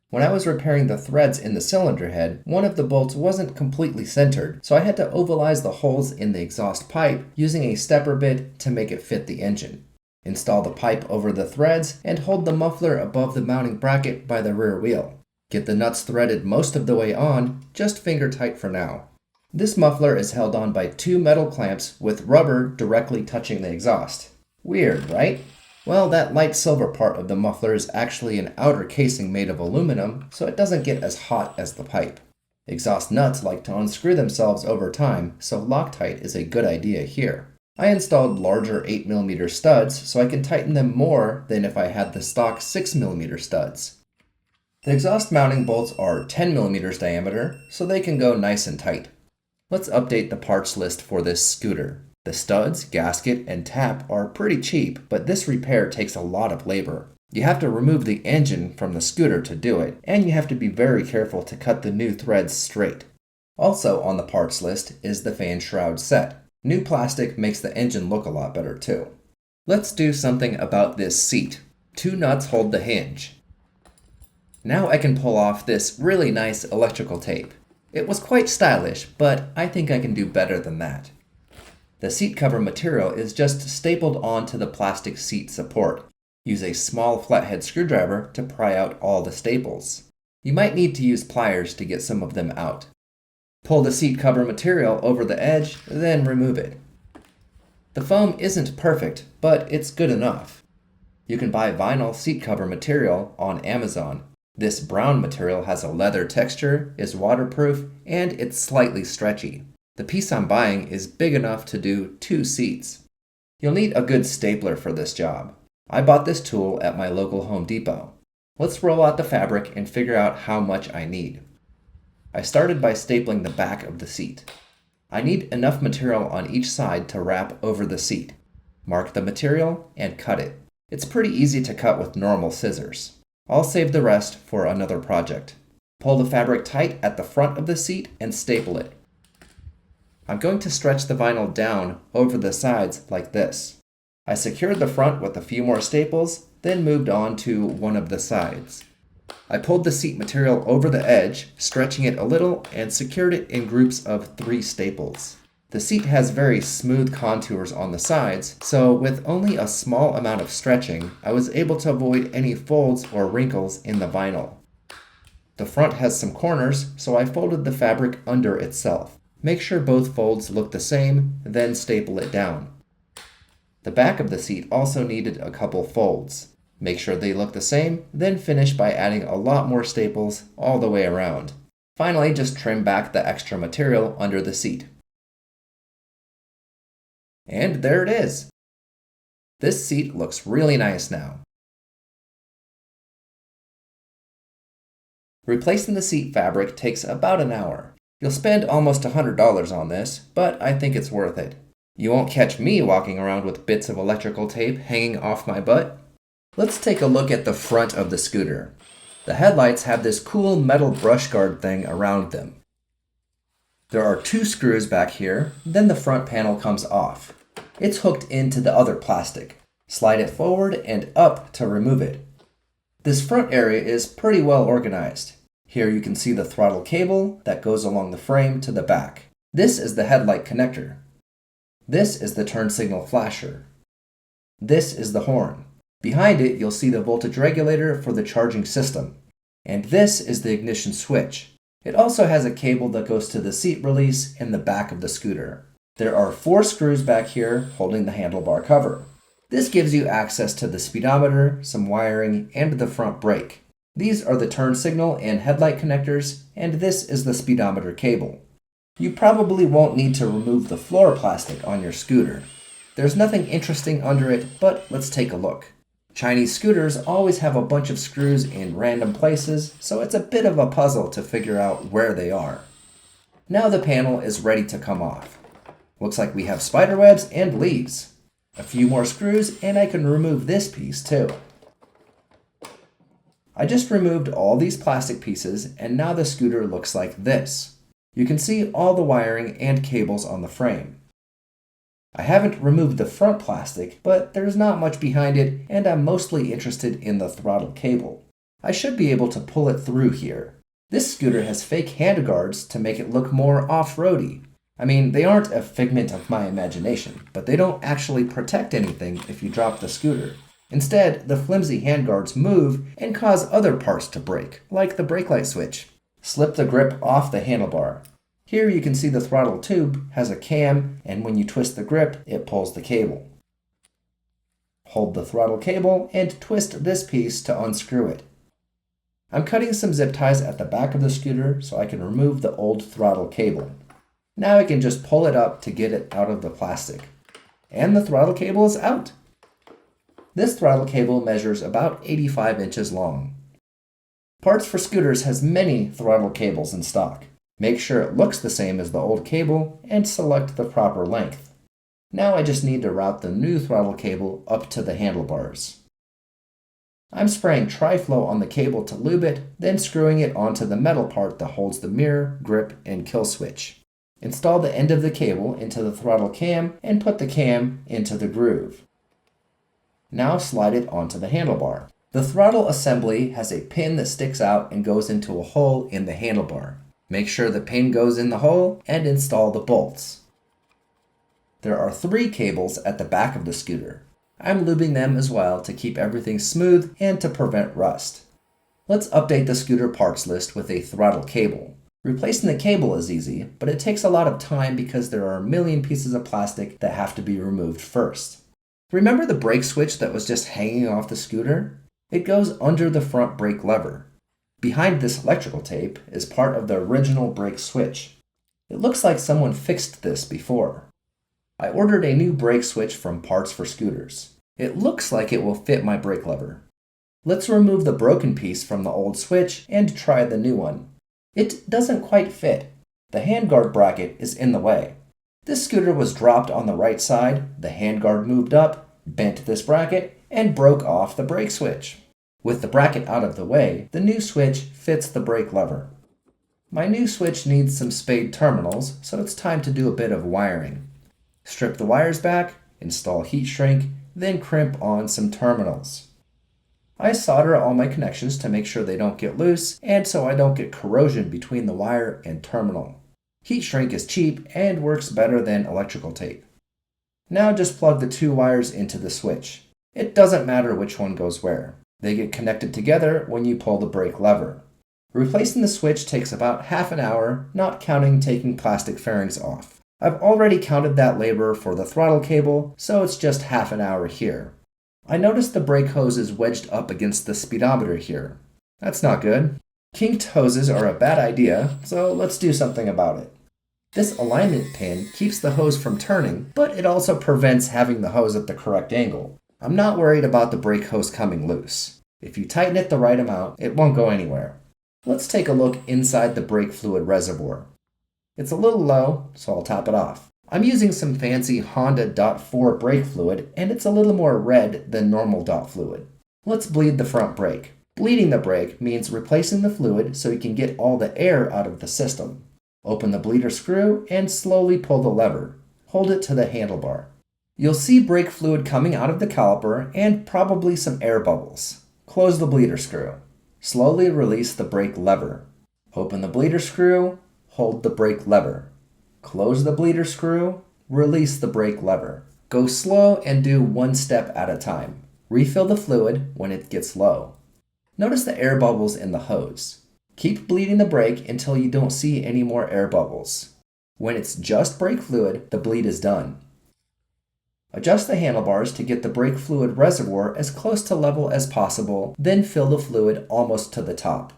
[SPEAKER 2] When I was repairing the threads in the cylinder head, one of the bolts wasn't completely centered, so I had to ovalize the holes in the exhaust pipe using a stepper bit to make it fit the engine. Install the pipe over the threads and hold the muffler above the mounting bracket by the rear wheel. Get the nuts threaded most of the way on, just finger tight for now. This muffler is held on by 2 metal clamps with rubber directly touching the exhaust. Weird, right? Well, that light silver part of the muffler is actually an outer casing made of aluminum, so it doesn't get as hot as the pipe. Exhaust nuts like to unscrew themselves over time, so Loctite is a good idea here. I installed larger 8mm studs so I can tighten them more than if I had the stock 6mm studs. The exhaust mounting bolts are 10mm diameter, so they can go nice and tight. Let's update the parts list for this scooter. The studs, gasket, and tap are pretty cheap, but this repair takes a lot of labor. You have to remove the engine from the scooter to do it, and you have to be very careful to cut the new threads straight. Also on the parts list is the fan shroud set. New plastic makes the engine look a lot better too. Let's do something about this seat. 2 nuts hold the hinge. Now I can pull off this really nice electrical tape. It was quite stylish, but I think I can do better than that. The seat cover material is just stapled onto the plastic seat support. Use a small flathead screwdriver to pry out all the staples. You might need to use pliers to get some of them out. Pull the seat cover material over the edge, then remove it. The foam isn't perfect, but it's good enough. You can buy vinyl seat cover material on Amazon. This brown material has a leather texture, is waterproof, and it's slightly stretchy. The piece I'm buying is big enough to do 2 seats. You'll need a good stapler for this job. I bought this tool at my local Home Depot. Let's roll out the fabric and figure out how much I need. I started by stapling the back of the seat. I need enough material on each side to wrap over the seat. Mark the material and cut it. It's pretty easy to cut with normal scissors. I'll save the rest for another project. Pull the fabric tight at the front of the seat and staple it. I'm going to stretch the vinyl down over the sides like this. I secured the front with a few more staples, then moved on to one of the sides. I pulled the seat material over the edge, stretching it a little, and secured it in groups of 3 staples. The seat has very smooth contours on the sides, so with only a small amount of stretching, I was able to avoid any folds or wrinkles in the vinyl. The front has some corners, so I folded the fabric under itself. Make sure both folds look the same, then staple it down. The back of the seat also needed a couple folds. Make sure they look the same, then finish by adding a lot more staples all the way around. Finally, just trim back the extra material under the seat. And there it is! This seat looks really nice now. Replacing the seat fabric takes about an hour. You'll spend almost $100 on this, but I think it's worth it. You won't catch me walking around with bits of electrical tape hanging off my butt. Let's take a look at the front of the scooter. The headlights have this cool metal brush guard thing around them. There are 2 screws back here, then the front panel comes off. It's hooked into the other plastic. Slide it forward and up to remove it. This front area is pretty well organized. Here you can see the throttle cable that goes along the frame to the back. This is the headlight connector. This is the turn signal flasher. This is the horn. Behind it, you'll see the voltage regulator for the charging system. And this is the ignition switch. It also has a cable that goes to the seat release in the back of the scooter. There are 4 screws back here holding the handlebar cover. This gives you access to the speedometer, some wiring, and the front brake. These are the turn signal and headlight connectors, and this is the speedometer cable. You probably won't need to remove the floor plastic on your scooter. There's nothing interesting under it, but let's take a look. Chinese scooters always have a bunch of screws in random places, so it's a bit of a puzzle to figure out where they are. Now the panel is ready to come off. Looks like we have spider webs and leaves. A few more screws and I can remove this piece too. I just removed all these plastic pieces and now the scooter looks like this. You can see all the wiring and cables on the frame. I haven't removed the front plastic, but there's not much behind it and I'm mostly interested in the throttle cable. I should be able to pull it through here. This scooter has fake handguards to make it look more off-roady. I mean, they aren't a figment of my imagination, but they don't actually protect anything if you drop the scooter. Instead, the flimsy handguards move and cause other parts to break, like the brake light switch. Slip the grip off the handlebar. Here you can see the throttle tube has a cam, and when you twist the grip, it pulls the cable. Hold the throttle cable and twist this piece to unscrew it. I'm cutting some zip ties at the back of the scooter so I can remove the old throttle cable. Now I can just pull it up to get it out of the plastic. And the throttle cable is out. This throttle cable measures about 85 inches long. Parts for Scooters has many throttle cables in stock. Make sure it looks the same as the old cable and select the proper length. Now I just need to route the new throttle cable up to the handlebars. I'm spraying Tri-Flow on the cable to lube it, then screwing it onto the metal part that holds the mirror, grip, and kill switch. Install the end of the cable into the throttle cam and put the cam into the groove. Now slide it onto the handlebar. The throttle assembly has a pin that sticks out and goes into a hole in the handlebar. Make sure the pin goes in the hole and install the bolts. There are 3 cables at the back of the scooter. I'm lubing them as well to keep everything smooth and to prevent rust. Let's update the scooter parts list with a throttle cable. Replacing the cable is easy, but it takes a lot of time because there are a million pieces of plastic that have to be removed first. Remember the brake switch that was just hanging off the scooter? It goes under the front brake lever. Behind this electrical tape is part of the original brake switch. It looks like someone fixed this before. I ordered a new brake switch from Parts for Scooters. It looks like it will fit my brake lever. Let's remove the broken piece from the old switch and try the new one. It doesn't quite fit. The handguard bracket is in the way. This scooter was dropped on the right side, the handguard moved up, bent this bracket, and broke off the brake switch. With the bracket out of the way, the new switch fits the brake lever. My new switch needs some spade terminals, so it's time to do a bit of wiring. Strip the wires back, install heat shrink, then crimp on some terminals. I solder all my connections to make sure they don't get loose and so I don't get corrosion between the wire and terminal. Heat shrink is cheap and works better than electrical tape. Now just plug the two wires into the switch. It doesn't matter which one goes where. They get connected together when you pull the brake lever. Replacing the switch takes about half an hour, not counting taking plastic fairings off. I've already counted that labor for the throttle cable, so it's just half an hour here. I noticed the brake hose is wedged up against the speedometer here. That's not good. Kinked hoses are a bad idea, so let's do something about it. This alignment pin keeps the hose from turning, but it also prevents having the hose at the correct angle. I'm not worried about the brake hose coming loose. If you tighten it the right amount, it won't go anywhere. Let's take a look inside the brake fluid reservoir. It's a little low, so I'll top it off. I'm using some fancy Honda .4 brake fluid, and it's a little more red than normal dot fluid. Let's bleed the front brake. Bleeding the brake means replacing the fluid so you can get all the air out of the system. Open the bleeder screw and slowly pull the lever. Hold it to the handlebar. You'll see brake fluid coming out of the caliper and probably some air bubbles. Close the bleeder screw. Slowly release the brake lever. Open the bleeder screw, hold the brake lever. Close the bleeder screw, release the brake lever. Go slow and do one step at a time. Refill the fluid when it gets low. Notice the air bubbles in the hose. Keep bleeding the brake until you don't see any more air bubbles. When it's just brake fluid, the bleed is done. Adjust the handlebars to get the brake fluid reservoir as close to level as possible, then fill the fluid almost to the top.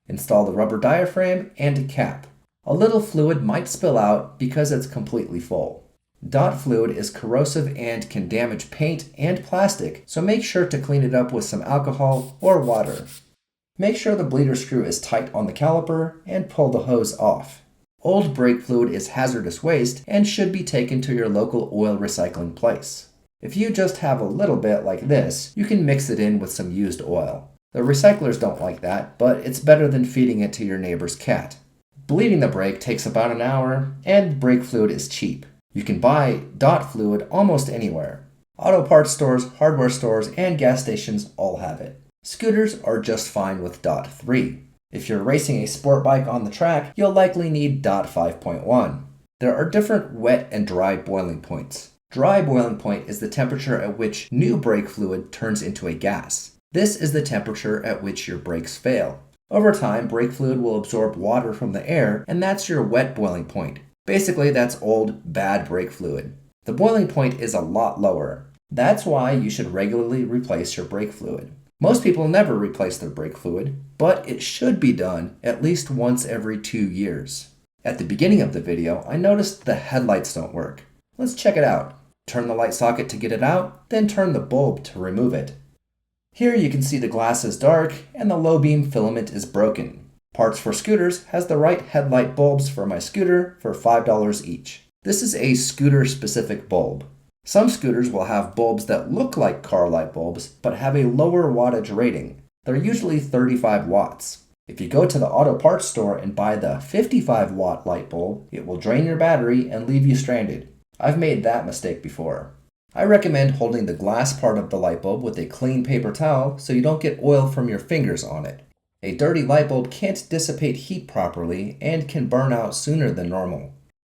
[SPEAKER 2] Install the rubber diaphragm and cap. A little fluid might spill out because it's completely full. Dot fluid is corrosive and can damage paint and plastic, so make sure to clean it up with some alcohol or water. Make sure the bleeder screw is tight on the caliper and pull the hose off. Old brake fluid is hazardous waste and should be taken to your local oil recycling place. If you just have a little bit like this, you can mix it in with some used oil. The recyclers don't like that, but it's better than feeding it to your neighbor's cat. Bleeding the brake takes about an hour, and brake fluid is cheap. You can buy dot fluid almost anywhere. Auto parts stores, hardware stores, and gas stations all have it. Scooters are just fine with dot 3. If you're racing a sport bike on the track, you'll likely need dot 5.1. There are different wet and dry boiling points. Dry boiling point is the temperature at which new brake fluid turns into a gas. This is the temperature at which your brakes fail. Over time, brake fluid will absorb water from the air, and that's your wet boiling point. Basically, that's old, bad brake fluid. The boiling point is a lot lower. That's why you should regularly replace your brake fluid. Most people never replace their brake fluid, but it should be done at least once every 2 years. At the beginning of the video, I noticed the headlights don't work. Let's check it out. Turn the light socket to get it out, then turn the bulb to remove it. Here you can see the glass is dark and the low beam filament is broken. Parts for Scooters has the right headlight bulbs for my scooter for $5 each. This is a scooter-specific bulb. Some scooters will have bulbs that look like car light bulbs, but have a lower wattage rating. They're usually 35 watts. If you go to the auto parts store and buy the 55 watt light bulb, it will drain your battery and leave you stranded. I've made that mistake before. I recommend holding the glass part of the light bulb with a clean paper towel so you don't get oil from your fingers on it. A dirty light bulb can't dissipate heat properly and can burn out sooner than normal.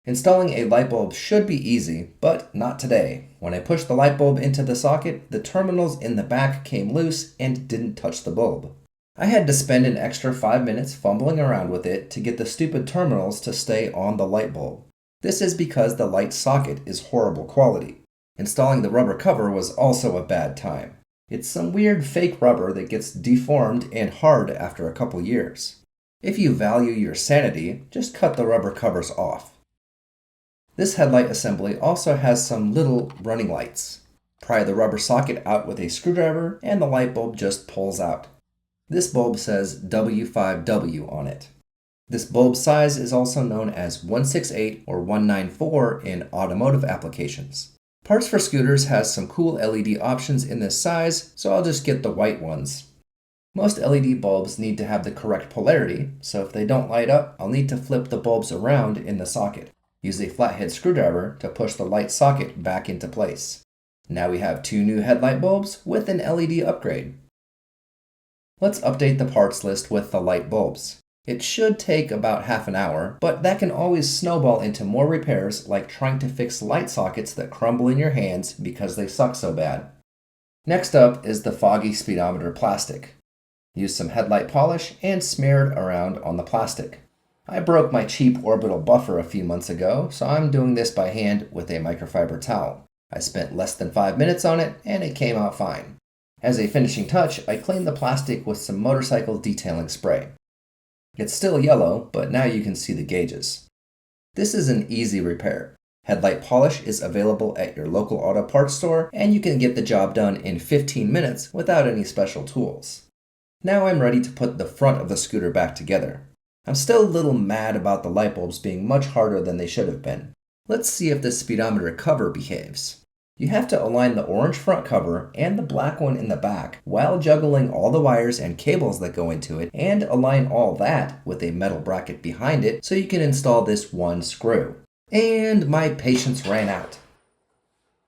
[SPEAKER 2] Installing a light bulb should be easy, but not today. When I pushed the light bulb into the socket, the terminals in the back came loose and didn't touch the bulb. I had to spend an extra 5 minutes fumbling around with it to get the stupid terminals to stay on the light bulb. This is because the light socket is horrible quality. Installing the rubber cover was also a bad time. It's some weird fake rubber that gets deformed and hard after a couple years. If you value your sanity, just cut the rubber covers off. This headlight assembly also has some little running lights. Pry the rubber socket out with a screwdriver and the light bulb just pulls out. This bulb says W5W on it. This bulb size is also known as 168 or 194 in automotive applications. Parts for Scooters has some cool LED options in this size, so I'll just get the white ones. Most LED bulbs need to have the correct polarity, so if they don't light up, I'll need to flip the bulbs around in the socket. Use a flathead screwdriver to push the light socket back into place. Now we have 2 new headlight bulbs with an LED upgrade. Let's update the parts list with the light bulbs. It should take about half an hour, but that can always snowball into more repairs, like trying to fix light sockets that crumble in your hands because they suck so bad. Next up is the foggy speedometer plastic. Use some headlight polish and smear it around on the plastic. I broke my cheap orbital buffer a few months ago, so I'm doing this by hand with a microfiber towel. I spent less than 5 minutes on it, and it came out fine. As a finishing touch, I cleaned the plastic with some motorcycle detailing spray. It's still yellow, but now you can see the gauges. This is an easy repair. Headlight polish is available at your local auto parts store, and you can get the job done in 15 minutes without any special tools. Now I'm ready to put the front of the scooter back together. I'm still a little mad about the light bulbs being much harder than they should have been. Let's see if the speedometer cover behaves. You have to align the orange front cover and the black one in the back while juggling all the wires and cables that go into it, and align all that with a metal bracket behind it so you can install this one screw. And my patience ran out.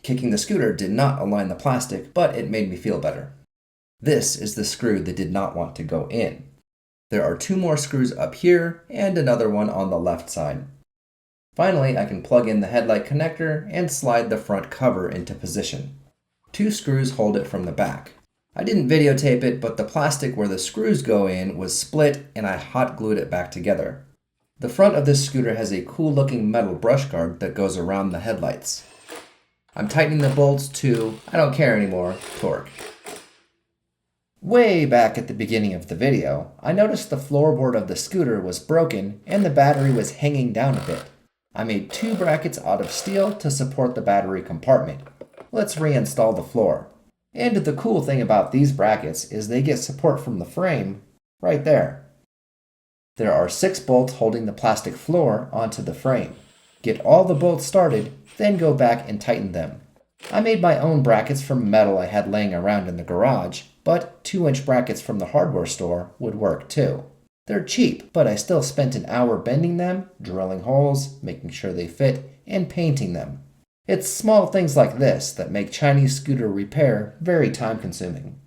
[SPEAKER 2] Kicking the scooter did not align the plastic, but it made me feel better. This is the screw that did not want to go in. There are 2 more screws up here and another one on the left side. Finally, I can plug in the headlight connector and slide the front cover into position. 2 screws hold it from the back. I didn't videotape it, but the plastic where the screws go in was split and I hot glued it back together. The front of this scooter has a cool looking metal brush guard that goes around the headlights. I'm tightening the bolts to, I don't care anymore, torque. Way back at the beginning of the video, I noticed the floorboard of the scooter was broken and the battery was hanging down a bit. I made 2 brackets out of steel to support the battery compartment. Let's reinstall the floor. And the cool thing about these brackets is they get support from the frame right there. There are 6 bolts holding the plastic floor onto the frame. Get all the bolts started, then go back and tighten them. I made my own brackets from metal I had laying around in the garage, but 2-inch brackets from the hardware store would work too. They're cheap, but I still spent an hour bending them, drilling holes, making sure they fit, and painting them. It's small things like this that make Chinese scooter repair very time-consuming.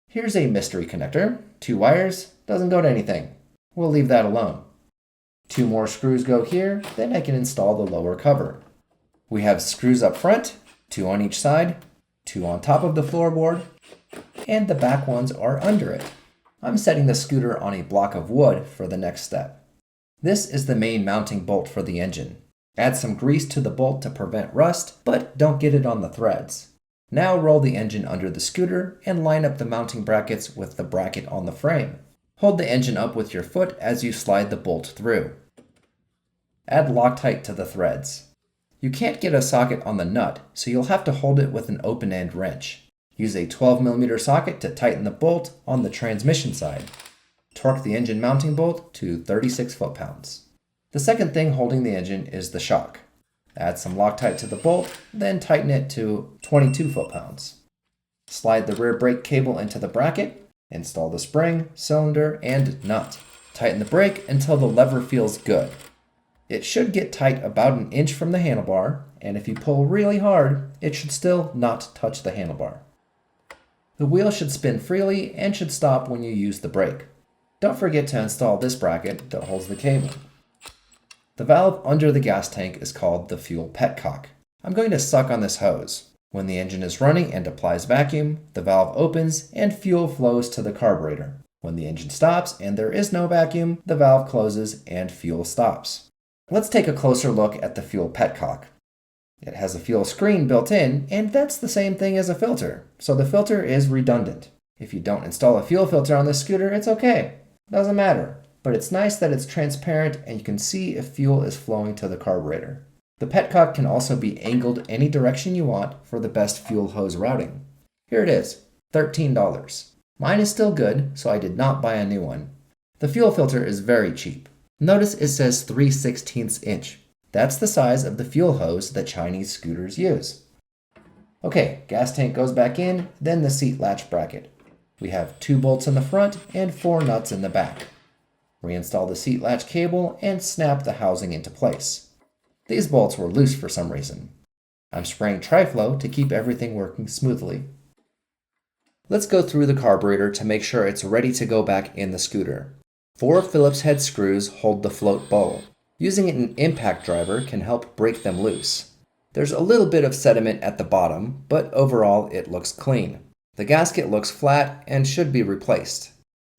[SPEAKER 2] Here's a mystery connector. 2 wires, doesn't go to anything. We'll leave that alone. 2 more screws go here, then I can install the lower cover. We have screws up front, 2 on each side, 2 on top of the floorboard, and the back ones are under it. I'm setting the scooter on a block of wood for the next step. This is the main mounting bolt for the engine. Add some grease to the bolt to prevent rust, but don't get it on the threads. Now roll the engine under the scooter and line up the mounting brackets with the bracket on the frame. Hold the engine up with your foot as you slide the bolt through. Add Loctite to the threads. You can't get a socket on the nut, so you'll have to hold it with an open-end wrench. Use a 12mm socket to tighten the bolt on the transmission side. Torque the engine mounting bolt to 36 foot-pounds. The second thing holding the engine is the shock. Add some Loctite to the bolt, then tighten it to 22 foot-pounds. Slide the rear brake cable into the bracket. Install the spring, cylinder, and nut. Tighten the brake until the lever feels good. It should get tight about an inch from the handlebar, and if you pull really hard, it should still not touch the handlebar. The wheel should spin freely and should stop when you use the brake. Don't forget to install this bracket that holds the cable. The valve under the gas tank is called the fuel petcock. I'm going to suck on this hose. When the engine is running and applies vacuum, the valve opens and fuel flows to the carburetor. When the engine stops and there is no vacuum, the valve closes and fuel stops. Let's take a closer look at the fuel petcock. It has a fuel screen built in, and that's the same thing as a filter, so the filter is redundant. If you don't install a fuel filter on this scooter, it's okay. Doesn't matter. But it's nice that it's transparent and you can see if fuel is flowing to the carburetor. The petcock can also be angled any direction you want for the best fuel hose routing. Here it is, $13. Mine is still good, so I did not buy a new one. The fuel filter is very cheap. Notice it says 3/16 inch. That's the size of the fuel hose that Chinese scooters use. Okay, gas tank goes back in, then the seat latch bracket. We have 2 bolts in the front and 4 nuts in the back. Reinstall the seat latch cable and snap the housing into place. These bolts were loose for some reason. I'm spraying Tri-Flow to keep everything working smoothly. Let's go through the carburetor to make sure it's ready to go back in the scooter. 4 Phillips head screws hold the float bowl. Using an impact driver can help break them loose. There's a little bit of sediment at the bottom, but overall it looks clean. The gasket looks flat and should be replaced.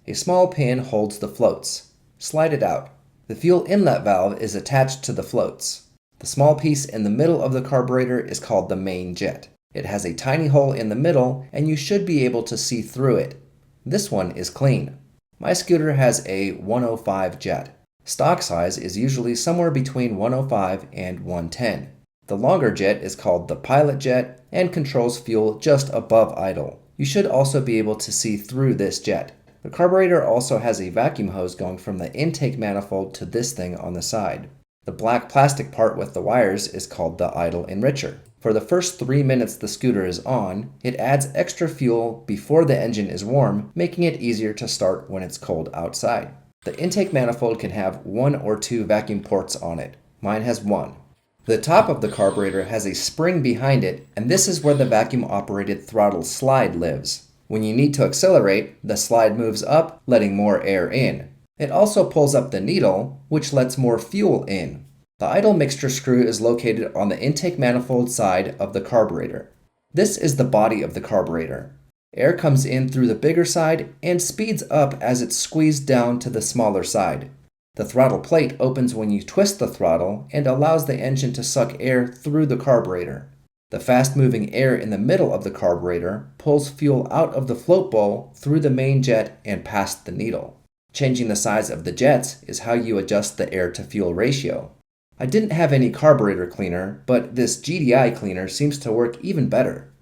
[SPEAKER 2] A small pin holds the floats. Slide it out. The fuel inlet valve is attached to the floats. The small piece in the middle of the carburetor is called the main jet. It has a tiny hole in the middle and you should be able to see through it. This one is clean. My scooter has a 105 jet. Stock size is usually somewhere between 105 and 110. The longer jet is called the pilot jet and controls fuel just above idle. You should also be able to see through this jet. The carburetor also has a vacuum hose going from the intake manifold to this thing on the side. The black plastic part with the wires is called the idle enricher. For the first 3 minutes the scooter is on, it adds extra fuel before the engine is warm, making it easier to start when it's cold outside. The intake manifold can have 1 or 2 vacuum ports on it. Mine has 1. The top of the carburetor has a spring behind it, and this is where the vacuum-operated throttle slide lives. When you need to accelerate, the slide moves up, letting more air in. It also pulls up the needle, which lets more fuel in. The idle mixture screw is located on the intake manifold side of the carburetor. This is the body of the carburetor. Air comes in through the bigger side and speeds up as it's squeezed down to the smaller side. The throttle plate opens when you twist the throttle and allows the engine to suck air through the carburetor. The fast-moving air in the middle of the carburetor pulls fuel out of the float bowl through the main jet and past the needle. Changing the size of the jets is how you adjust the air-to-fuel ratio. I didn't have any carburetor cleaner, but this GDI cleaner seems to work even better.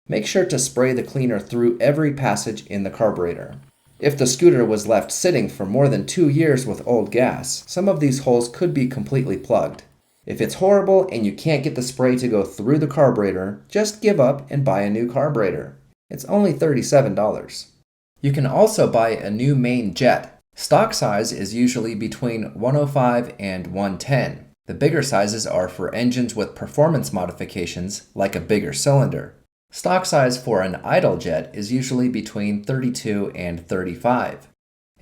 [SPEAKER 2] Make sure to spray the cleaner through every passage in the carburetor. If the scooter was left sitting for more than 2 years with old gas, some of these holes could be completely plugged. If it's horrible and you can't get the spray to go through the carburetor, just give up and buy a new carburetor. It's only $37. You can also buy a new main jet. Stock size is usually between 105 and 110. The bigger sizes are for engines with performance modifications, like a bigger cylinder. Stock size for an idle jet is usually between 32 and 35.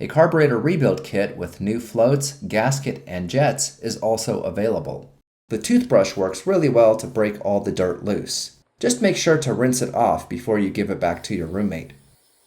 [SPEAKER 2] A carburetor rebuild kit with new floats, gasket, and jets is also available. The toothbrush works really well to break all the dirt loose. Just make sure to rinse it off before you give it back to your roommate.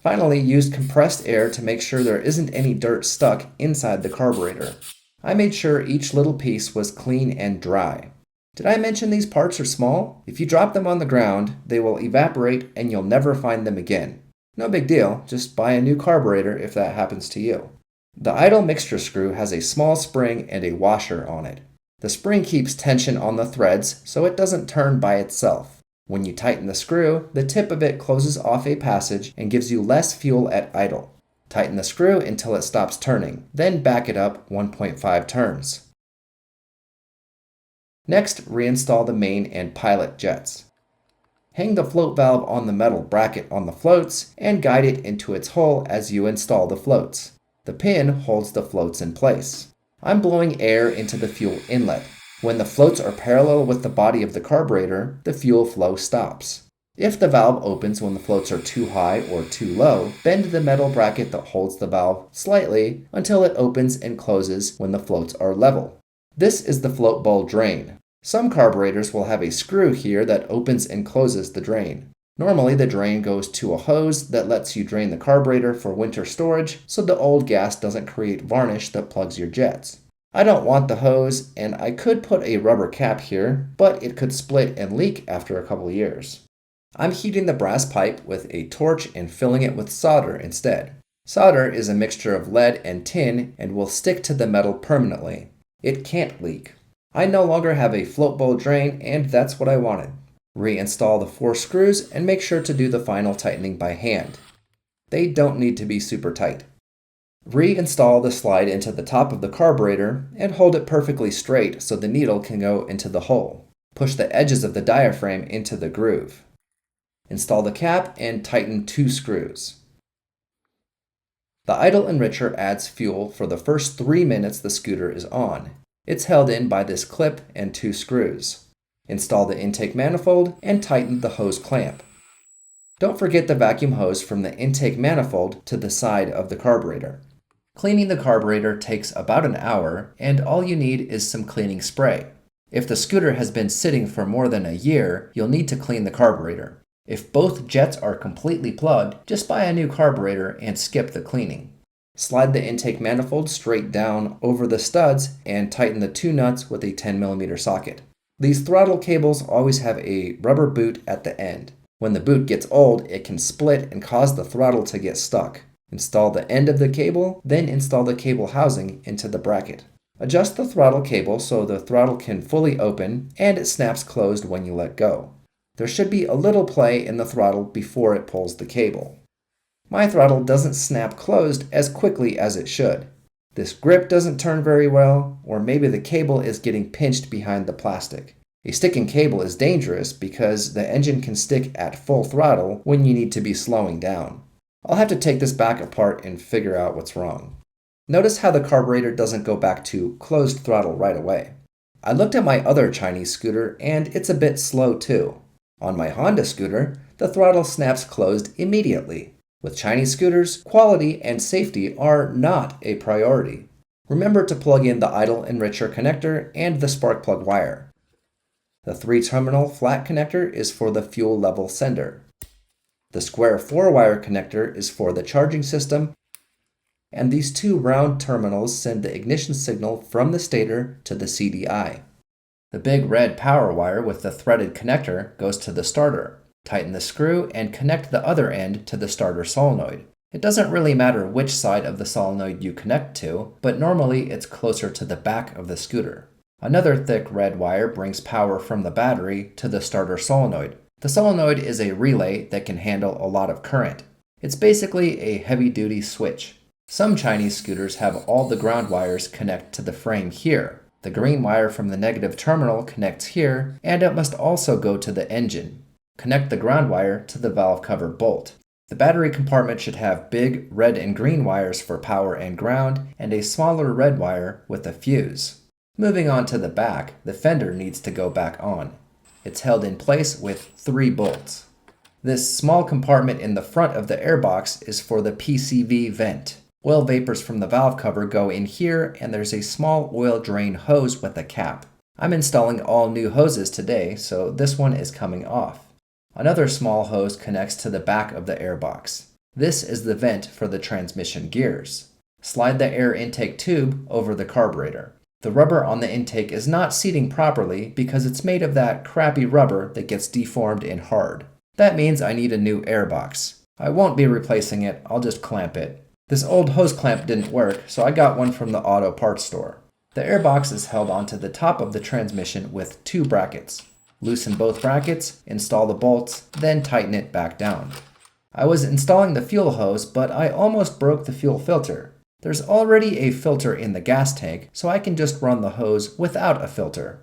[SPEAKER 2] Finally, use compressed air to make sure there isn't any dirt stuck inside the carburetor. I made sure each little piece was clean and dry. Did I mention these parts are small? If you drop them on the ground, they will evaporate and you'll never find them again. No big deal, just buy a new carburetor if that happens to you. The idle mixture screw has a small spring and a washer on it. The spring keeps tension on the threads so it doesn't turn by itself. When you tighten the screw, the tip of it closes off a passage and gives you less fuel at idle. Tighten the screw until it stops turning, then back it up 1.5 turns. Next, reinstall the main and pilot jets. Hang the float valve on the metal bracket on the floats and guide it into its hole as you install the floats. The pin holds the floats in place. I'm blowing air into the fuel inlet. When the floats are parallel with the body of the carburetor, the fuel flow stops. If the valve opens when the floats are too high or too low, bend the metal bracket that holds the valve slightly until it opens and closes when the floats are level. This is the float bowl drain. Some carburetors will have a screw here that opens and closes the drain. Normally the drain goes to a hose that lets you drain the carburetor for winter storage so the old gas doesn't create varnish that plugs your jets. I don't want the hose and I could put a rubber cap here, but it could split and leak after a couple years. I'm heating the brass pipe with a torch and filling it with solder instead. Solder is a mixture of lead and tin and will stick to the metal permanently. It can't leak. I no longer have a float bowl drain and that's what I wanted. Reinstall the 4 screws and make sure to do the final tightening by hand. They don't need to be super tight. Reinstall the slide into the top of the carburetor and hold it perfectly straight so the needle can go into the hole. Push the edges of the diaphragm into the groove. Install the cap and tighten 2 screws. The idle enricher adds fuel for the first 3 minutes the scooter is on. It's held in by this clip and 2 screws. Install the intake manifold and tighten the hose clamp. Don't forget the vacuum hose from the intake manifold to the side of the carburetor. Cleaning the carburetor takes about an hour, and all you need is some cleaning spray. If the scooter has been sitting for more than a year, you'll need to clean the carburetor. If both jets are completely plugged, just buy a new carburetor and skip the cleaning. Slide the intake manifold straight down over the studs and tighten the two nuts with a 10mm socket. These throttle cables always have a rubber boot at the end. When the boot gets old, it can split and cause the throttle to get stuck. Install the end of the cable, then install the cable housing into the bracket. Adjust the throttle cable so the throttle can fully open and it snaps closed when you let go. There should be a little play in the throttle before it pulls the cable. My throttle doesn't snap closed as quickly as it should. This grip doesn't turn very well, or maybe the cable is getting pinched behind the plastic. A sticking cable is dangerous because the engine can stick at full throttle when you need to be slowing down. I'll have to take this back apart and figure out what's wrong. Notice how the carburetor doesn't go back to closed throttle right away. I looked at my other Chinese scooter and it's a bit slow too. On my Honda scooter, the throttle snaps closed immediately. With Chinese scooters, quality and safety are not a priority. Remember to plug in the idle enricher connector and the spark plug wire. The 3-terminal flat connector is for the fuel level sender. The square 4-wire connector is for the charging system, and these two round terminals send the ignition signal from the stator to the CDI. The big red power wire with the threaded connector goes to the starter. Tighten the screw and connect the other end to the starter solenoid. It doesn't really matter which side of the solenoid you connect to, but normally it's closer to the back of the scooter. Another thick red wire brings power from the battery to the starter solenoid. The solenoid is a relay that can handle a lot of current. It's basically a heavy-duty switch. Some Chinese scooters have all the ground wires connect to the frame here. The green wire from the negative terminal connects here, and it must also go to the engine. Connect the ground wire to the valve cover bolt. The battery compartment should have big red and green wires for power and ground, and a smaller red wire with a fuse. Moving on to the back, the fender needs to go back on. It's held in place with 3 bolts. This small compartment in the front of the airbox is for the PCV vent. Oil vapors from the valve cover go in here, and there's a small oil drain hose with a cap. I'm installing all new hoses today, so this one is coming off. Another small hose connects to the back of the airbox. This is the vent for the transmission gears. Slide the air intake tube over the carburetor. The rubber on the intake is not seating properly because it's made of that crappy rubber that gets deformed and hard. That means I need a new airbox. I won't be replacing it, I'll just clamp it. This old hose clamp didn't work, so I got one from the auto parts store. The airbox is held onto the top of the transmission with 2 brackets. Loosen both brackets, install the bolts, then tighten it back down. I was installing the fuel hose, but I almost broke the fuel filter. There's already a filter in the gas tank, so I can just run the hose without a filter.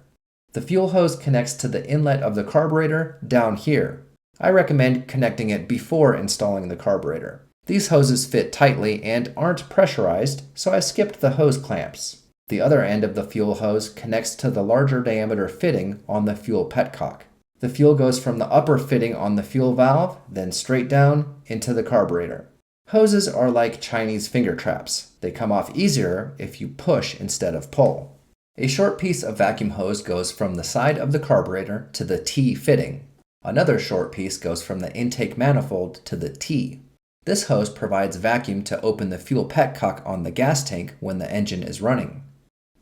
[SPEAKER 2] The fuel hose connects to the inlet of the carburetor down here. I recommend connecting it before installing the carburetor. These hoses fit tightly and aren't pressurized, so I skipped the hose clamps. The other end of the fuel hose connects to the larger diameter fitting on the fuel petcock. The fuel goes from the upper fitting on the fuel valve, then straight down into the carburetor. Hoses are like Chinese finger traps. They come off easier if you push instead of pull. A short piece of vacuum hose goes from the side of the carburetor to the T fitting. Another short piece goes from the intake manifold to the T. This hose provides vacuum to open the fuel petcock on the gas tank when the engine is running.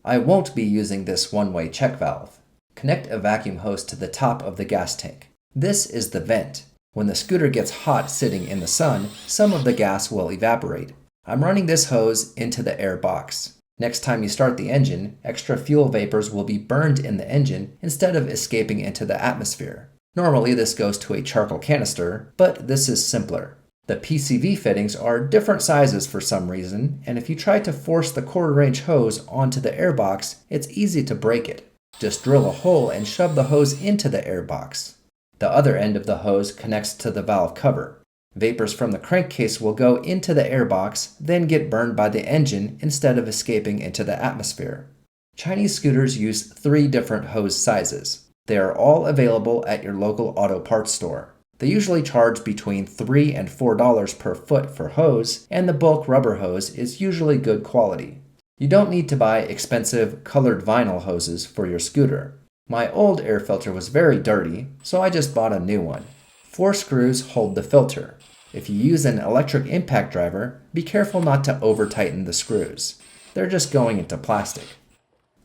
[SPEAKER 2] I won't be using this one-way check valve. Connect a vacuum hose to the top of the gas tank. This is the vent. When the scooter gets hot sitting in the sun, some of the gas will evaporate. I'm running this hose into the air box. Next time you start the engine, extra fuel vapors will be burned in the engine instead of escaping into the atmosphere. Normally this goes to a charcoal canister, but this is simpler. The PCV fittings are different sizes for some reason, and if you try to force the quarter-inch hose onto the airbox, it's easy to break it. Just drill a hole and shove the hose into the airbox. The other end of the hose connects to the valve cover. Vapors from the crankcase will go into the airbox, then get burned by the engine instead of escaping into the atmosphere. Chinese scooters use 3 different hose sizes. They are all available at your local auto parts store. They usually charge between $3 and $4 per foot for hose, and the bulk rubber hose is usually good quality. You don't need to buy expensive colored vinyl hoses for your scooter. My old air filter was very dirty, so I just bought a new one. 4 screws hold the filter. If you use an electric impact driver, be careful not to over-tighten the screws. They're just going into plastic.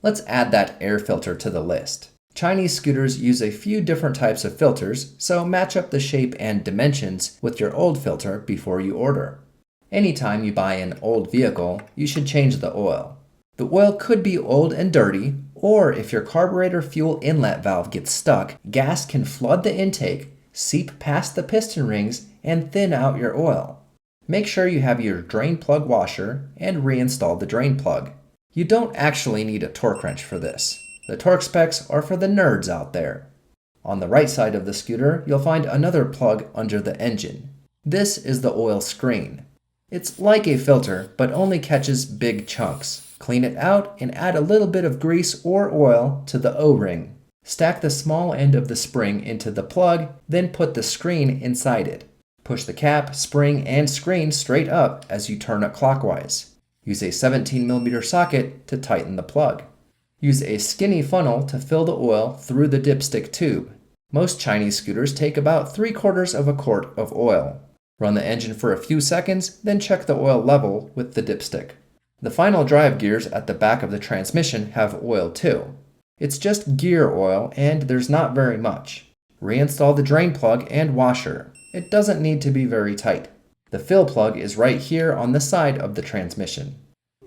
[SPEAKER 2] Let's add that air filter to the list. Chinese scooters use a few different types of filters, so match up the shape and dimensions with your old filter before you order. Anytime you buy an old vehicle, you should change the oil. The oil could be old and dirty, or if your carburetor fuel inlet valve gets stuck, gas can flood the intake, seep past the piston rings, and thin out your oil. Make sure you have your drain plug washer and reinstall the drain plug. You don't actually need a torque wrench for this. The torque specs are for the nerds out there. On the right side of the scooter, you'll find another plug under the engine. This is the oil screen. It's like a filter, but only catches big chunks. Clean it out and add a little bit of grease or oil to the O-ring. Stack the small end of the spring into the plug, then put the screen inside it. Push the cap, spring, and screen straight up as you turn it clockwise. Use a 17mm socket to tighten the plug. Use a skinny funnel to fill the oil through the dipstick tube. Most Chinese scooters take about 3/4 of a quart of oil. Run the engine for a few seconds, then check the oil level with the dipstick. The final drive gears at the back of the transmission have oil too. It's just gear oil and there's not very much. Reinstall the drain plug and washer. It doesn't need to be very tight. The fill plug is right here on the side of the transmission.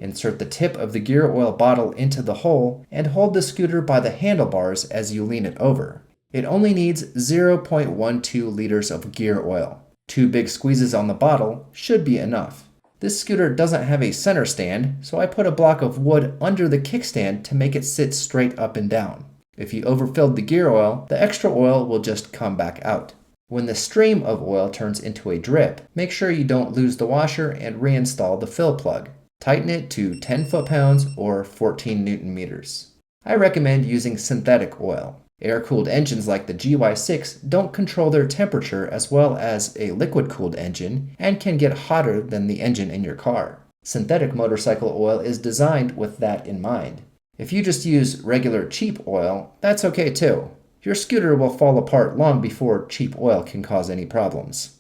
[SPEAKER 2] Insert the tip of the gear oil bottle into the hole and hold the scooter by the handlebars as you lean it over. It only needs 0.12 liters of gear oil. 2 big squeezes on the bottle should be enough. This scooter doesn't have a center stand, so I put a block of wood under the kickstand to make it sit straight up and down. If you overfilled the gear oil, the extra oil will just come back out. When the stream of oil turns into a drip, make sure you don't lose the washer and reinstall the fill plug. Tighten it to 10 foot-pounds or 14 Newton meters. I recommend using synthetic oil. Air-cooled engines like the GY6 don't control their temperature as well as a liquid-cooled engine and can get hotter than the engine in your car. Synthetic motorcycle oil is designed with that in mind. If you just use regular cheap oil, that's okay too. Your scooter will fall apart long before cheap oil can cause any problems.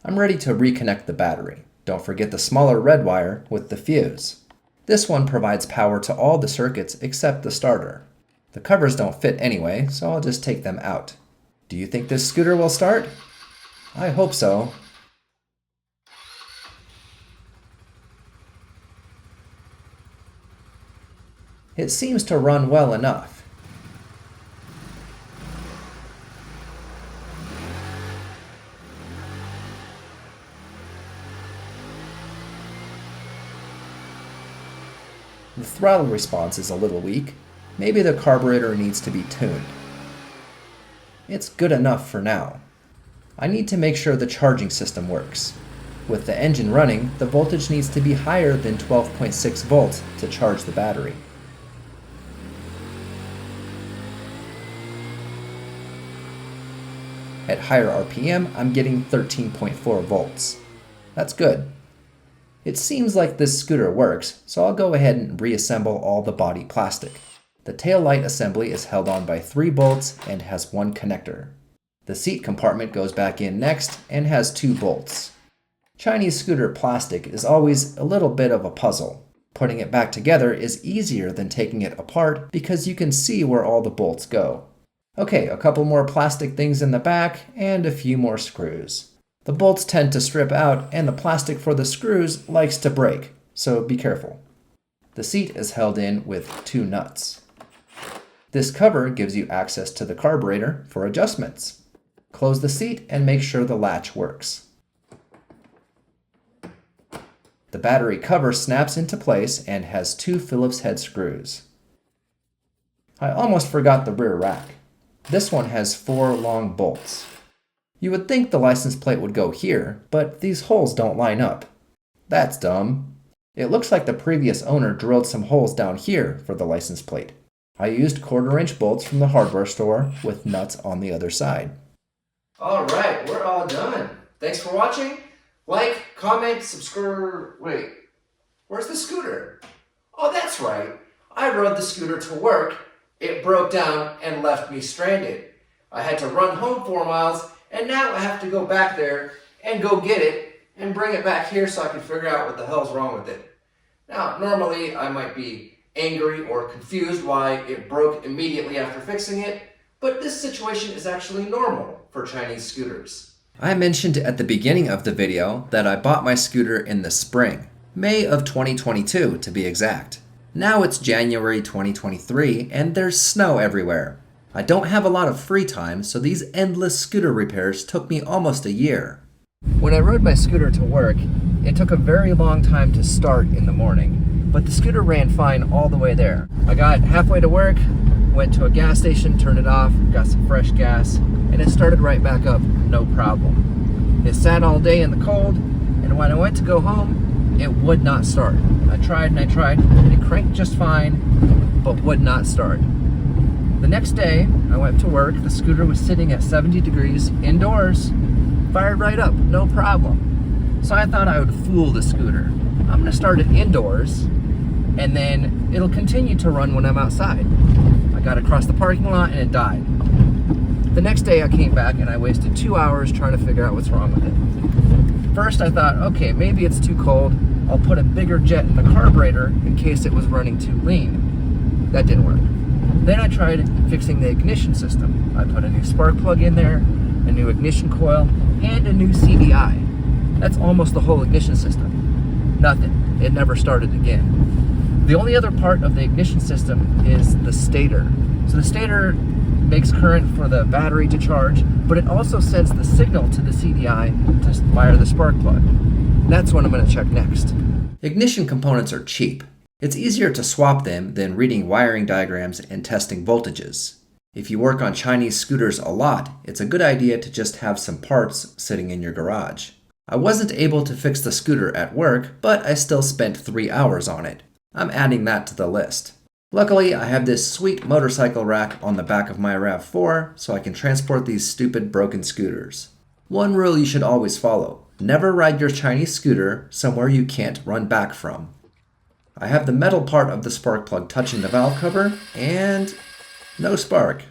[SPEAKER 2] I'm ready to reconnect the battery. Don't forget the smaller red wire with the fuse. This one provides power to all the circuits except the starter. The covers don't fit anyway, so I'll just take them out. Do you think this scooter will start? I hope so. It seems to run well enough. The throttle response is a little weak. Maybe the carburetor needs to be tuned. It's good enough for now. I need to make sure the charging system works. With the engine running, the voltage needs to be higher than 12.6 volts to charge the battery. At higher RPM, I'm getting 13.4 volts. That's good. It seems like this scooter works, so I'll go ahead and reassemble all the body plastic. The tail light assembly is held on by 3 bolts and has 1 connector. The seat compartment goes back in next and has 2 bolts. Chinese scooter plastic is always a little bit of a puzzle. Putting it back together is easier than taking it apart because you can see where all the bolts go. Okay, a couple more plastic things in the back and a few more screws. The bolts tend to strip out and the plastic for the screws likes to break, so be careful. The seat is held in with 2 nuts. This cover gives you access to the carburetor for adjustments. Close the seat and make sure the latch works. The battery cover snaps into place and has 2 Phillips head screws. I almost forgot the rear rack. This one has 4 long bolts. You would think the license plate would go here, but these holes don't line up. That's dumb. It looks like the previous owner drilled some holes down here for the license plate. I used 1/4-inch bolts from the hardware store with nuts on the other side.
[SPEAKER 1] All right, we're all done. Thanks for watching. Like, comment, subscribe. Wait, where's the scooter? Oh, that's right. I rode the scooter to work. It broke down and left me stranded. I had to run home 4 miles, and now I have to go back there and go get it and bring it back here so I can figure out what the hell's wrong with it. Now, normally I might be angry or confused why it broke immediately after fixing it, but this situation is actually normal for Chinese scooters. I mentioned at the beginning of the video that I bought my scooter in the spring, May of 2022 to be exact. Now it's January 2023 and there's snow everywhere. I don't have a lot of free time, so these endless scooter repairs took me almost a year. When I rode my scooter to work, it took a very long time to start in the morning, but the scooter ran fine all the way there. I got halfway to work, went to a gas station, turned it off, got some fresh gas, and it started right back up, no problem. It sat all day in the cold, and when I went to go home, it would not start. I tried and I tried, and it cranked just fine, but would not start. The next day, I went to work, the scooter was sitting at 70 degrees indoors, fired right up, no problem. So I thought I would fool the scooter. I'm gonna start it indoors, and then it'll continue to run when I'm outside. I got across the parking lot and it died. The next day I came back and I wasted 2 hours trying to figure out what's wrong with it. First I thought, okay, maybe it's too cold. I'll put a bigger jet in the carburetor in case it was running too lean. That didn't work. Then I tried fixing the ignition system. I put a new spark plug in there, a new ignition coil, and a new CDI. That's almost the whole ignition system. Nothing. It never started again. The only other part of the ignition system is the stator. So the stator makes current for the battery to charge, but it also sends the signal to the CDI to fire the spark plug. That's what I'm going to check next. Ignition components are cheap. It's easier to swap them than reading wiring diagrams and testing voltages. If you work on Chinese scooters a lot, it's a good idea to just have some parts sitting in your garage. I wasn't able to fix the scooter at work, but I still spent 3 hours on it. I'm adding that to the list. Luckily, I have this sweet motorcycle rack on the back of my RAV4, so I can transport these stupid broken scooters. One rule you should always follow: never ride your Chinese scooter somewhere you can't run back from. I have the metal part of the spark plug touching the valve cover, and no spark.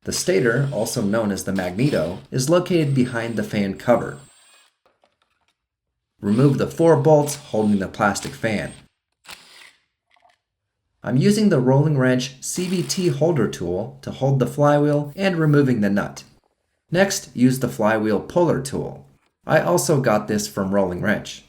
[SPEAKER 1] The stator, also known as the magneto, is located behind the fan cover. Remove the 4 bolts holding the plastic fan. I'm using the rolling wrench CVT holder tool to hold the flywheel and removing the nut. Next, use the flywheel puller tool. I also got this from Rolling Wrench.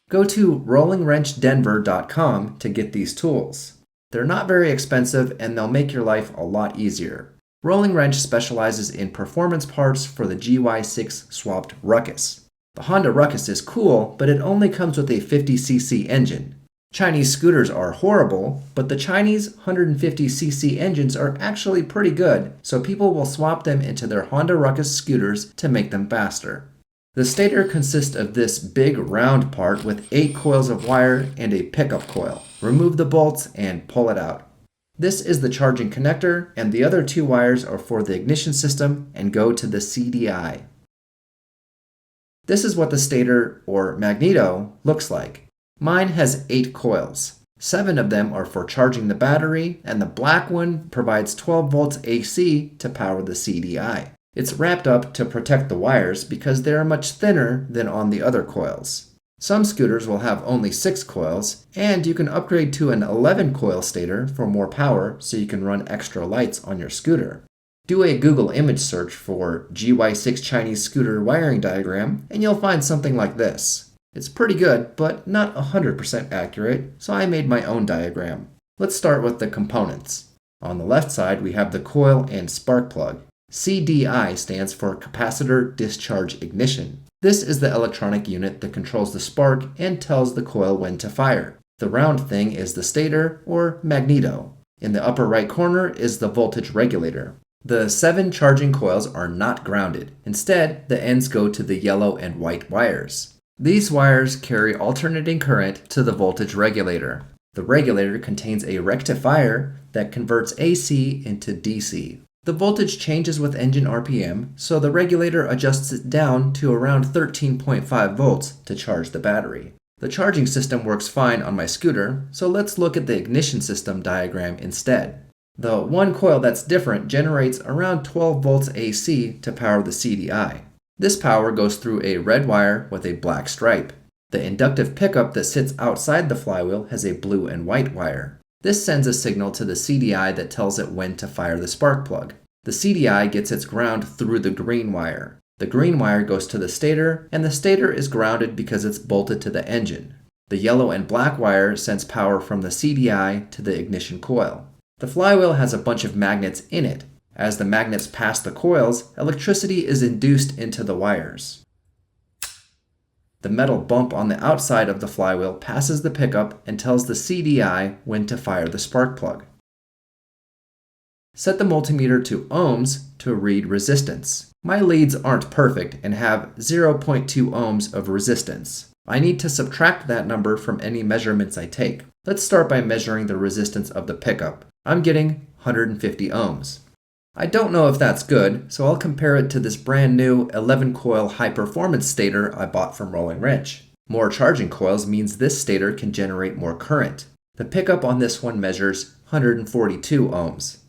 [SPEAKER 1] Go to rollingwrenchdenver.com to get these tools. They're not very expensive and they'll make your life a lot easier. Rolling Wrench specializes in performance parts for the GY6 swapped Ruckus. The Honda Ruckus is cool, but it only comes with a 50cc engine. Chinese scooters are horrible, but the Chinese 150cc engines are actually pretty good, so people will swap them into their Honda Ruckus scooters to make them faster. The stator consists of this big round part with 8 coils of wire and a pickup coil. Remove the bolts and pull it out. This is the charging connector, and the other 2 wires are for the ignition system and go to the CDI. This is what the stator, or magneto, looks like. Mine has 8 coils. 7 of them are for charging the battery, and the black one provides 12 volts AC to power the CDI. It's wrapped up to protect the wires because they are much thinner than on the other coils. Some scooters will have only 6 coils, and you can upgrade to an 11 coil stator for more power so you can run extra lights on your scooter. Do a Google image search for GY6 Chinese scooter wiring diagram, and you'll find something like this. It's pretty good, but not 100% accurate, so I made my own diagram. Let's start with the components. On the left side, we have the coil and spark plug. CDI stands for capacitor discharge ignition. This is the electronic unit that controls the spark and tells the coil when to fire. The round thing is the stator, or magneto. In the upper right corner is the voltage regulator. The 7 charging coils are not grounded. Instead, the ends go to the yellow and white wires. These wires carry alternating current to the voltage regulator. The regulator contains a rectifier that converts AC into DC.
[SPEAKER 2] The voltage changes with engine RPM, so the regulator adjusts it down to around 13.5 volts to charge the battery. The charging system works fine on my scooter, so let's look at the ignition system diagram instead. The one coil that's different generates around 12 volts AC to power the CDI. This power goes through a red wire with a black stripe. The inductive pickup that sits outside the flywheel has a blue and white wire. This sends a signal to the CDI that tells it when to fire the spark plug. The CDI gets its ground through the green wire. The green wire goes to the stator, and the stator is grounded because it's bolted to the engine. The yellow and black wire sends power from the CDI to the ignition coil. The flywheel has a bunch of magnets in it. As the magnets pass the coils, electricity is induced into the wires. The metal bump on the outside of the flywheel passes the pickup and tells the CDI when to fire the spark plug. Set the multimeter to ohms to read resistance. My leads aren't perfect and have 0.2 ohms of resistance. I need to subtract that number from any measurements I take. Let's start by measuring the resistance of the pickup. I'm getting 150 ohms. I don't know if that's good, so I'll compare it to this brand new 11-coil high-performance stator I bought from Rolling Wrench. More charging coils means this stator can generate more current. The pickup on this one measures 142 ohms.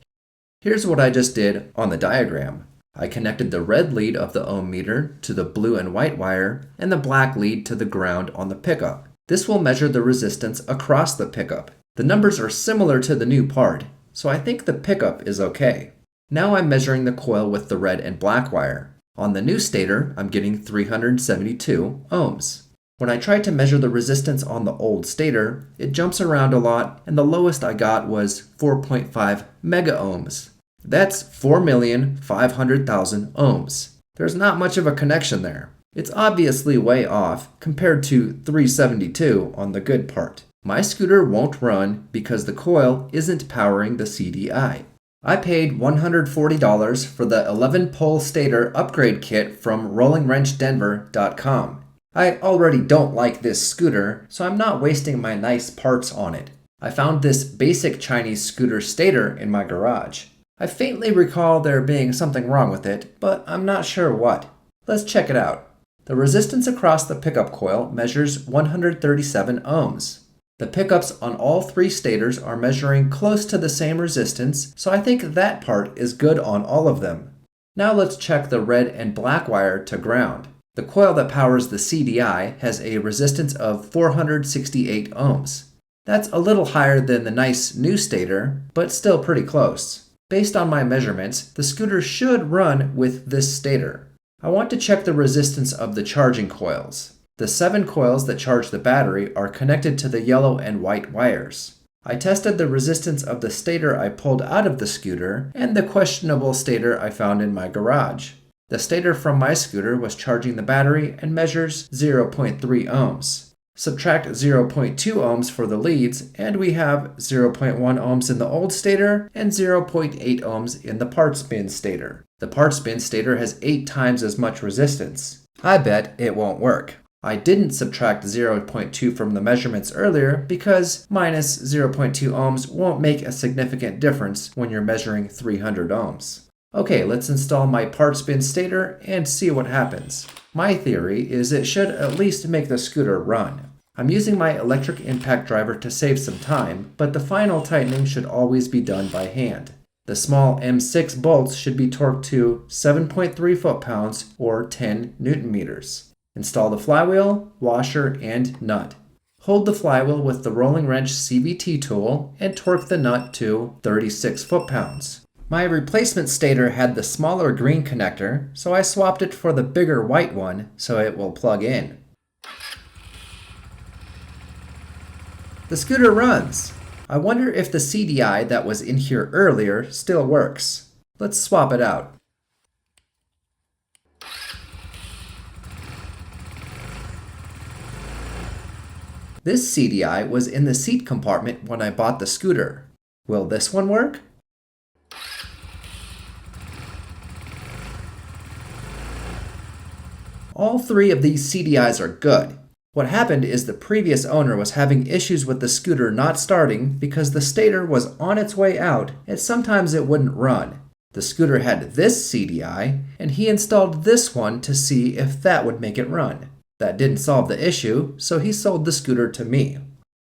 [SPEAKER 2] Here's what I just did on the diagram. I connected the red lead of the ohm meter to the blue and white wire and the black lead to the ground on the pickup. This will measure the resistance across the pickup. The numbers are similar to the new part, so I think the pickup is okay. Now I'm measuring the coil with the red and black wire. On the new stator, I'm getting 372 ohms. When I tried to measure the resistance on the old stator, it jumps around a lot, and the lowest I got was 4.5 mega ohms. That's 4,500,000 ohms. There's not much of a connection there. It's obviously way off compared to 372 on the good part. My scooter won't run because the coil isn't powering the CDI. I paid $140 for the 11-pole stator upgrade kit from rollingwrenchdenver.com. I already don't like this scooter, so I'm not wasting my nice parts on it. I found this basic Chinese scooter stator in my garage. I faintly recall there being something wrong with it, but I'm not sure what. Let's check it out. The resistance across the pickup coil measures 137 ohms. The pickups on all three stators are measuring close to the same resistance, so I think that part is good on all of them. Now let's check the red and black wire to ground. The coil that powers the CDI has a resistance of 468 ohms. That's a little higher than the nice new stator, but still pretty close. Based on my measurements, the scooter should run with this stator. I want to check the resistance of the charging coils. The 7 coils that charge the battery are connected to the yellow and white wires. I tested the resistance of the stator I pulled out of the scooter and the questionable stator I found in my garage. The stator from my scooter was charging the battery and measures 0.3 ohms. Subtract 0.2 ohms for the leads, and we have 0.1 ohms in the old stator and 0.8 ohms in the part spin stator. The part spin stator has 8 times as much resistance. I bet it won't work. I didn't subtract 0.2 from the measurements earlier because minus 0.2 ohms won't make a significant difference when you're measuring 300 ohms. Okay, let's install my part spin stator and see what happens. My theory is it should at least make the scooter run. I'm using my electric impact driver to save some time, but the final tightening should always be done by hand. The small M6 bolts should be torqued to 7.3 foot-pounds or 10 newton meters. Install the flywheel, washer, and nut. Hold the flywheel with the Rolling Wrench CVT tool and torque the nut to 36 foot-pounds. My replacement stator had the smaller green connector, so I swapped it for the bigger white one so it will plug in. The scooter runs. I wonder if the CDI that was in here earlier still works. Let's swap it out. This CDI was in the seat compartment when I bought the scooter. Will this one work? All 3 of these CDIs are good. What happened is the previous owner was having issues with the scooter not starting because the stator was on its way out and sometimes it wouldn't run. The scooter had this CDI, and he installed this one to see if that would make it run. That didn't solve the issue, so he sold the scooter to me.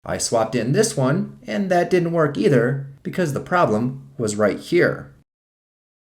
[SPEAKER 2] I swapped in this one, and that didn't work either, because the problem was right here.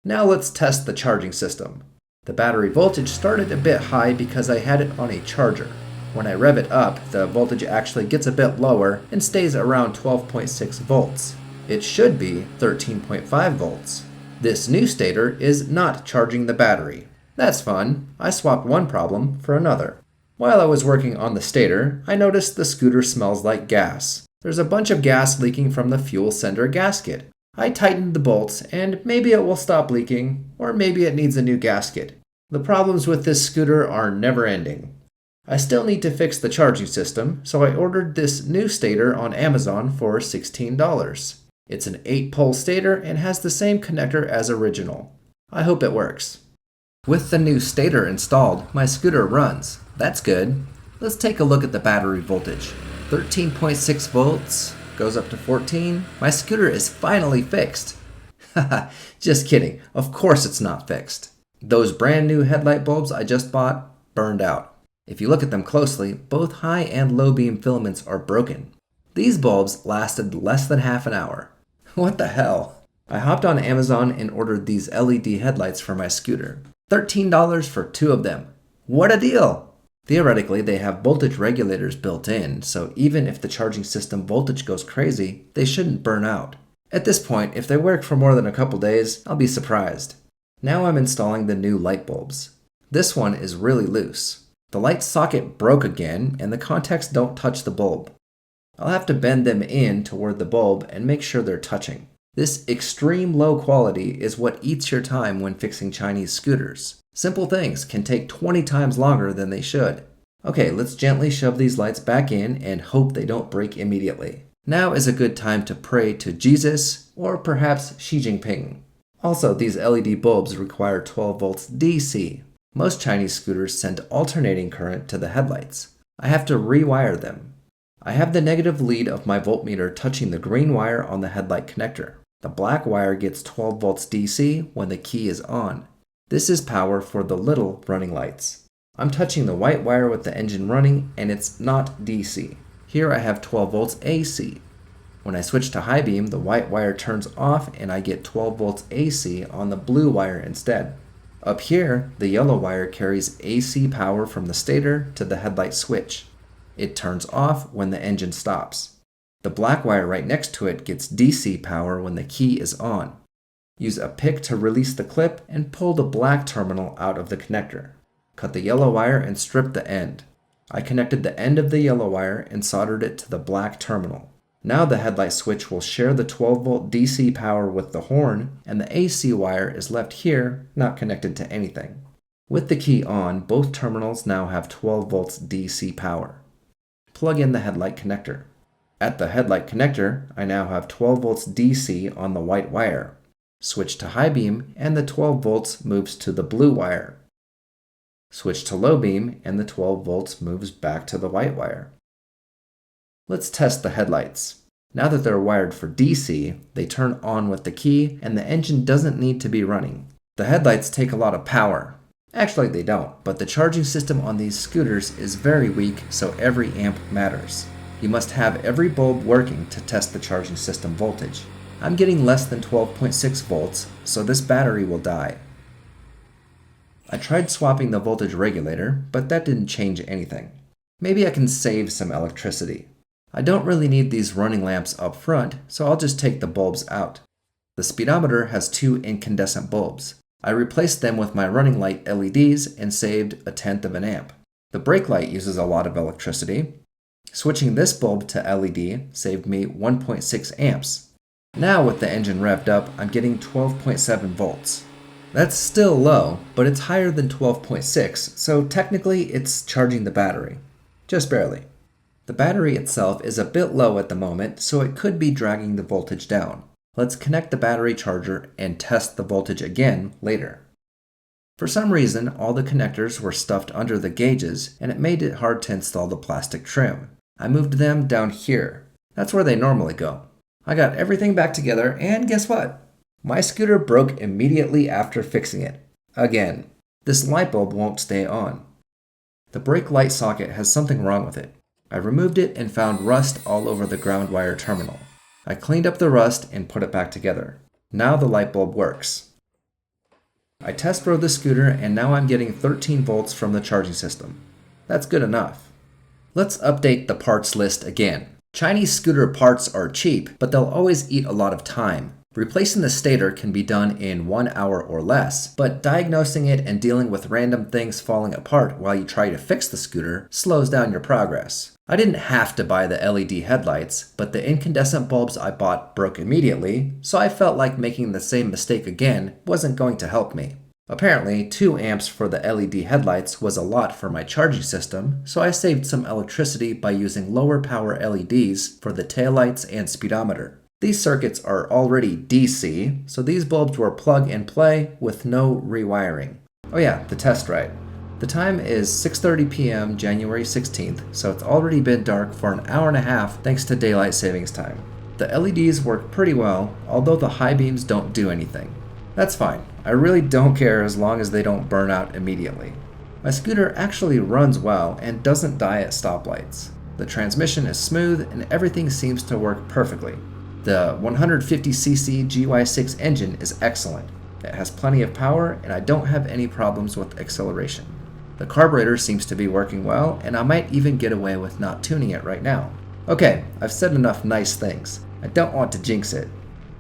[SPEAKER 2] Now let's test the charging system. The battery voltage started a bit high because I had it on a charger. When I rev it up, the voltage actually gets a bit lower and stays around 12.6 volts. It should be 13.5 volts. This new stator is not charging the battery. That's fun. I swapped one problem for another. While I was working on the stator, I noticed the scooter smells like gas. There's a bunch of gas leaking from the fuel sender gasket. I tightened the bolts and maybe it will stop leaking, or maybe it needs a new gasket. The problems with this scooter are never ending. I still need to fix the charging system, so I ordered this new stator on Amazon for $16. It's an 8-pole stator and has the same connector as original. I hope it works. With the new stator installed, my scooter runs. That's good. Let's take a look at the battery voltage. 13.6 volts, goes up to 14. My scooter is finally fixed. Haha, just kidding. Of course it's not fixed. Those brand new headlight bulbs I just bought burned out. If you look at them closely, both high and low beam filaments are broken. These bulbs lasted less than half an hour. What the hell? I hopped on Amazon and ordered these LED headlights for my scooter. $13 for 2 of them. What a deal! Theoretically, they have voltage regulators built in, so even if the charging system voltage goes crazy, they shouldn't burn out. At this point, if they work for more than a couple days, I'll be surprised. Now I'm installing the new light bulbs. This one is really loose. The light socket broke again, and the contacts don't touch the bulb. I'll have to bend them in toward the bulb and make sure they're touching. This extreme low quality is what eats your time when fixing Chinese scooters. Simple things can take 20 times longer than they should. Okay, let's gently shove these lights back in and hope they don't break immediately. Now is a good time to pray to Jesus or perhaps Xi Jinping. Also, these LED bulbs require 12 volts DC. Most Chinese scooters send alternating current to the headlights. I have to rewire them. I have the negative lead of my voltmeter touching the green wire on the headlight connector. The black wire gets 12 volts DC when the key is on. This is power for the little running lights. I'm touching the white wire with the engine running and it's not DC. Here I have 12 volts AC. When I switch to high beam, the white wire turns off and I get 12 volts AC on the blue wire instead. Up here, the yellow wire carries AC power from the stator to the headlight switch. It turns off when the engine stops. The black wire right next to it gets DC power when the key is on. Use a pick to release the clip and pull the black terminal out of the connector. Cut the yellow wire and strip the end. I connected the end of the yellow wire and soldered it to the black terminal. Now the headlight switch will share the 12 volt DC power with the horn, and the AC wire is left here, not connected to anything. With the key on, both terminals now have 12 volts DC power. Plug in the headlight connector. At the headlight connector, I now have 12 volts DC on the white wire. Switch to high beam, and the 12 volts moves to the blue wire. Switch to low beam, and the 12 volts moves back to the white wire. Let's test the headlights. Now that they're wired for DC, they turn on with the key, and the engine doesn't need to be running. The headlights take a lot of power. Actually, they don't, but the charging system on these scooters is very weak, so every amp matters. You must have every bulb working to test the charging system voltage. I'm getting less than 12.6 volts, so this battery will die. I tried swapping the voltage regulator, but that didn't change anything. Maybe I can save some electricity. I don't really need these running lamps up front, so I'll just take the bulbs out. The speedometer has 2 incandescent bulbs. I replaced them with my running light LEDs and saved 1/10 of an amp. The brake light uses a lot of electricity. Switching this bulb to LED saved me 1.6 amps. Now with the engine revved up, I'm getting 12.7 volts. That's still low, but it's higher than 12.6, so technically it's charging the battery. Just barely. The battery itself is a bit low at the moment, so it could be dragging the voltage down. Let's connect the battery charger and test the voltage again later. For some reason, all the connectors were stuffed under the gauges, and it made it hard to install the plastic trim. I moved them down here. That's where they normally go. I got everything back together, and guess what? My scooter broke immediately after fixing it. Again, this light bulb won't stay on. The brake light socket has something wrong with it. I removed it and found rust all over the ground wire terminal. I cleaned up the rust and put it back together. Now the light bulb works. I test rode the scooter and now I'm getting 13 volts from the charging system. That's good enough. Let's update the parts list again. Chinese scooter parts are cheap, but they'll always eat a lot of time. Replacing the stator can be done in 1 hour or less, but diagnosing it and dealing with random things falling apart while you try to fix the scooter slows down your progress. I didn't have to buy the LED headlights, but the incandescent bulbs I bought broke immediately, so I felt like making the same mistake again wasn't going to help me. Apparently, 2 amps for the LED headlights was a lot for my charging system, so I saved some electricity by using lower power LEDs for the taillights and speedometer. These circuits are already DC, so these bulbs were plug and play with no rewiring. Oh yeah, the test ride. The time is 6:30 p.m. January 16th, so it's already been dark for an hour and a half thanks to daylight savings time. The LEDs work pretty well, although the high beams don't do anything. That's fine. I really don't care as long as they don't burn out immediately. My scooter actually runs well and doesn't die at stoplights. The transmission is smooth and everything seems to work perfectly. The 150cc GY6 engine is excellent. It has plenty of power and I don't have any problems with acceleration. The carburetor seems to be working well and I might even get away with not tuning it right now. Okay, I've said enough nice things. I don't want to jinx it.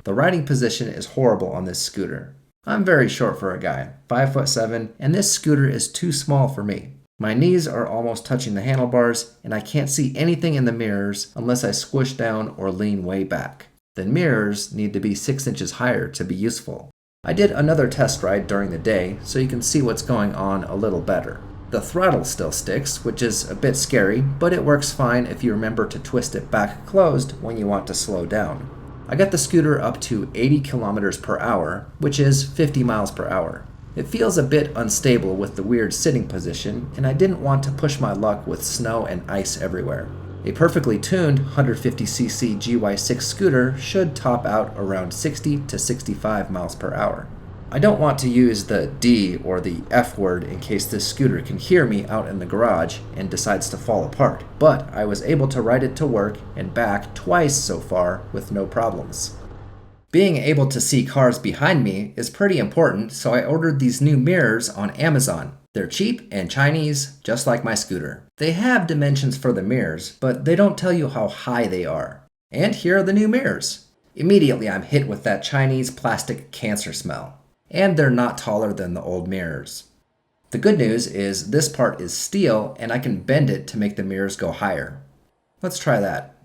[SPEAKER 2] The riding position is horrible on this scooter. I'm very short for a guy, 5'7", and this scooter is too small for me. My knees are almost touching the handlebars and I can't see anything in the mirrors unless I squish down or lean way back. The mirrors need to be 6 inches higher to be useful. I did another test ride during the day so you can see what's going on a little better. The throttle still sticks, which is a bit scary, but it works fine if you remember to twist it back closed when you want to slow down. I got the scooter up to 80 kilometers per hour, which is 50 miles per hour. It feels a bit unstable with the weird sitting position, and I didn't want to push my luck with snow and ice everywhere. A perfectly tuned 150cc GY6 scooter should top out around 60 to 65 miles per hour. I don't want to use the D or the F word in case this scooter can hear me out in the garage and decides to fall apart, but I was able to ride it to work and back twice so far with no problems. Being able to see cars behind me is pretty important, so I ordered these new mirrors on Amazon. They're cheap and Chinese, just like my scooter. They have dimensions for the mirrors, but they don't tell you how high they are. And here are the new mirrors. Immediately I'm hit with that Chinese plastic cancer smell. And they're not taller than the old mirrors. The good news is this part is steel and I can bend it to make the mirrors go higher. Let's try that.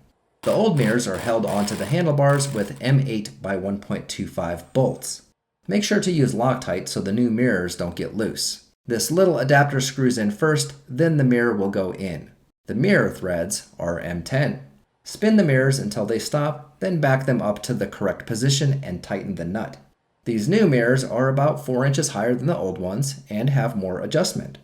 [SPEAKER 2] The old mirrors are held onto the handlebars with M8 by 1.25 bolts. Make sure to use Loctite so the new mirrors don't get loose. This little adapter screws in first, then the mirror will go in. The mirror threads are M10. Spin the mirrors until they stop, then back them up to the correct position and tighten the nut. These new mirrors are about 4 inches higher than the old ones and have more adjustment.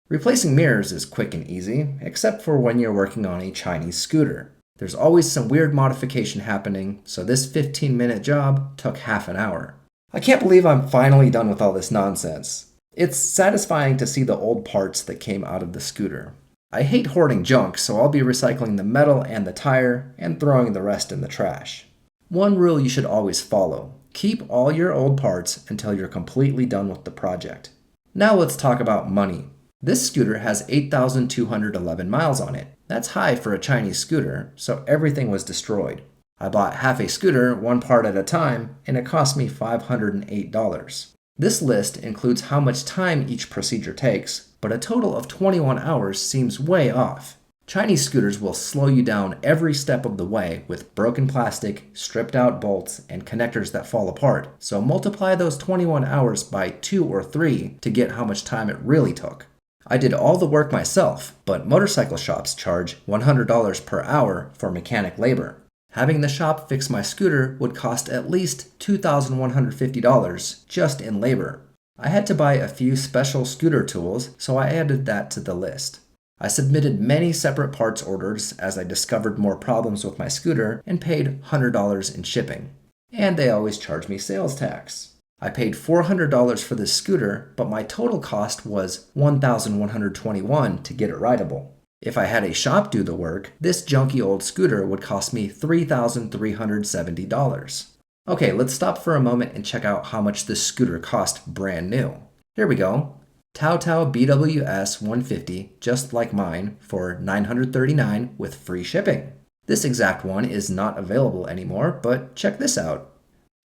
[SPEAKER 2] Replacing mirrors is quick and easy, except for when you're working on a Chinese scooter. There's always some weird modification happening, so this 15-minute job took half an hour. I can't believe I'm finally done with all this nonsense. It's satisfying to see the old parts that came out of the scooter. I hate hoarding junk, so I'll be recycling the metal and the tire and throwing the rest in the trash. One rule you should always follow: keep all your old parts until you're completely done with the project. Now let's talk about money. This scooter has 8,211 miles on it. That's high for a Chinese scooter, so everything was destroyed. I bought half a scooter, one part at a time, and it cost me $508. This list includes how much time each procedure takes, but a total of 21 hours seems way off. Chinese scooters will slow you down every step of the way with broken plastic, stripped out bolts, and connectors that fall apart, so multiply those 21 hours by 2 or 3 to get how much time it really took. I did all the work myself, but motorcycle shops charge $100 per hour for mechanic labor. Having the shop fix my scooter would cost at least $2,150 just in labor. I had to buy a few special scooter tools, so I added that to the list. I submitted many separate parts orders as I discovered more problems with my scooter and paid $100 in shipping. And they always charge me sales tax. I paid $400 for this scooter, but my total cost was $1,121 to get it rideable. If I had a shop do the work, this junky old scooter would cost me $3,370. Okay, let's stop for a moment and check out how much this scooter cost brand new. Here we go. Tao Tao BWS 150, just like mine, for $939 with free shipping. This exact one is not available anymore, but check this out.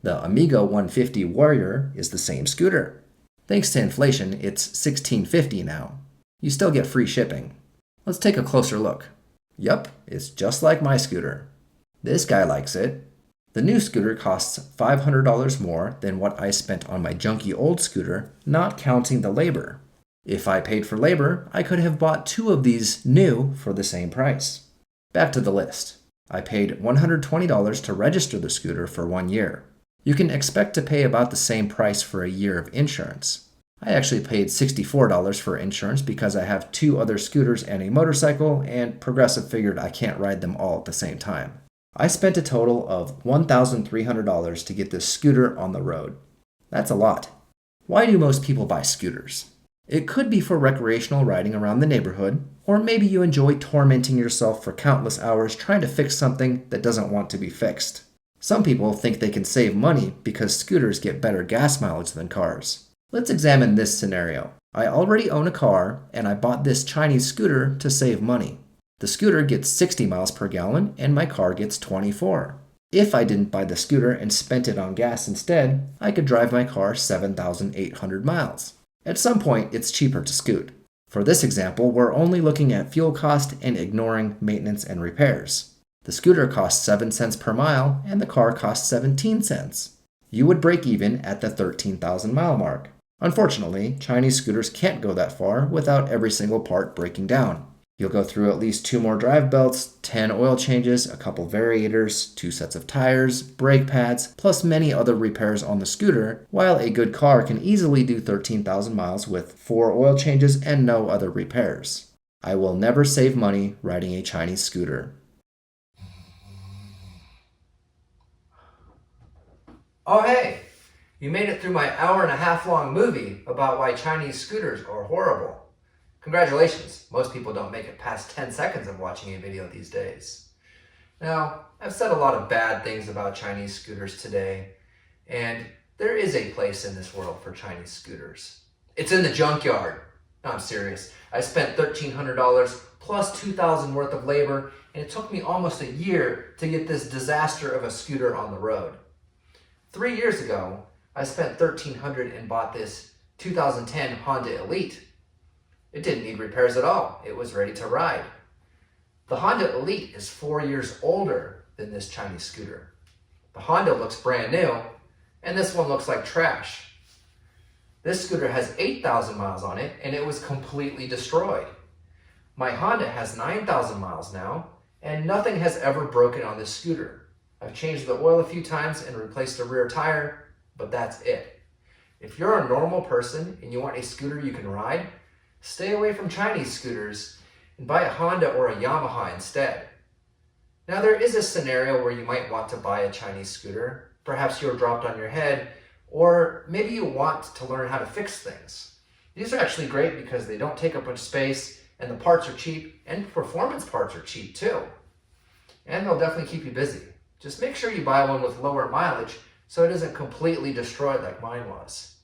[SPEAKER 2] The Amiga 150 Warrior is the same scooter. Thanks to inflation, it's $1,650 now. You still get free shipping. Let's take a closer look. Yup, it's just like my scooter. This guy likes it. The new scooter costs $500 more than what I spent on my junky old scooter, not counting the labor. If I paid for labor, I could have bought 2 of these new for the same price. Back to the list. I paid $120 to register the scooter for 1 year. You can expect to pay about the same price for a year of insurance. I actually paid $64 for insurance because I have 2 other scooters and a motorcycle, and Progressive figured I can't ride them all at the same time. I spent a total of $1,300 to get this scooter on the road. That's a lot. Why do most people buy scooters? It could be for recreational riding around the neighborhood, or maybe you enjoy tormenting yourself for countless hours trying to fix something that doesn't want to be fixed. Some people think they can save money because scooters get better gas mileage than cars. Let's examine this scenario. I already own a car, and I bought this Chinese scooter to save money. The scooter gets 60 miles per gallon, and my car gets 24. If I didn't buy the scooter and spent it on gas instead, I could drive my car 7,800 miles. At some point, it's cheaper to scoot. For this example, we're only looking at fuel cost and ignoring maintenance and repairs. The scooter costs 7 cents per mile, and the car costs 17 cents. You would break even at the 13,000 mile mark. Unfortunately, Chinese scooters can't go that far without every single part breaking down. You'll go through at least 2 more drive belts, 10 oil changes, a couple variators, 2 sets of tires, brake pads, plus many other repairs on the scooter, while a good car can easily do 13,000 miles with 4 oil changes and no other repairs. I will never save money riding a Chinese scooter.
[SPEAKER 1] Oh hey, you made it through my hour-and-a-half long movie about why Chinese scooters are horrible. Congratulations, most people don't make it past 10 seconds of watching a video these days. Now, I've said a lot of bad things about Chinese scooters today, and there is a place in this world for Chinese scooters. It's in the junkyard. No, I'm serious. I spent $1,300 plus $2,000 worth of labor, and it took me almost a year to get this disaster of a scooter on the road. 3 years ago, I spent $1,300 and bought this 2010 Honda Elite. It didn't need repairs at all. It was ready to ride. The Honda Elite is 4 years older than this Chinese scooter. The Honda looks brand new, and this one looks like trash. This scooter has 8,000 miles on it, and it was completely destroyed. My Honda has 9,000 miles now, and nothing has ever broken on this scooter. I've changed the oil a few times and replaced the rear tire, but that's it. If you're a normal person and you want a scooter you can ride, stay away from Chinese scooters and buy a Honda or a Yamaha instead. Now there is a scenario where you might want to buy a Chinese scooter. Perhaps you're dropped on your head, or maybe you want to learn how to fix things. These are actually great because they don't take up much space, and the parts are cheap, and performance parts are cheap too. And they'll definitely keep you busy. Just make sure you buy one with lower mileage so it isn't completely destroyed like mine was.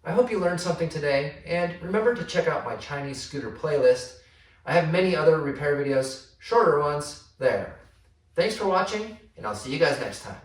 [SPEAKER 1] I hope you learned something today, and remember to check out my Chinese scooter playlist. I have many other repair videos, shorter ones, there. Thanks for watching, and I'll see you guys next time.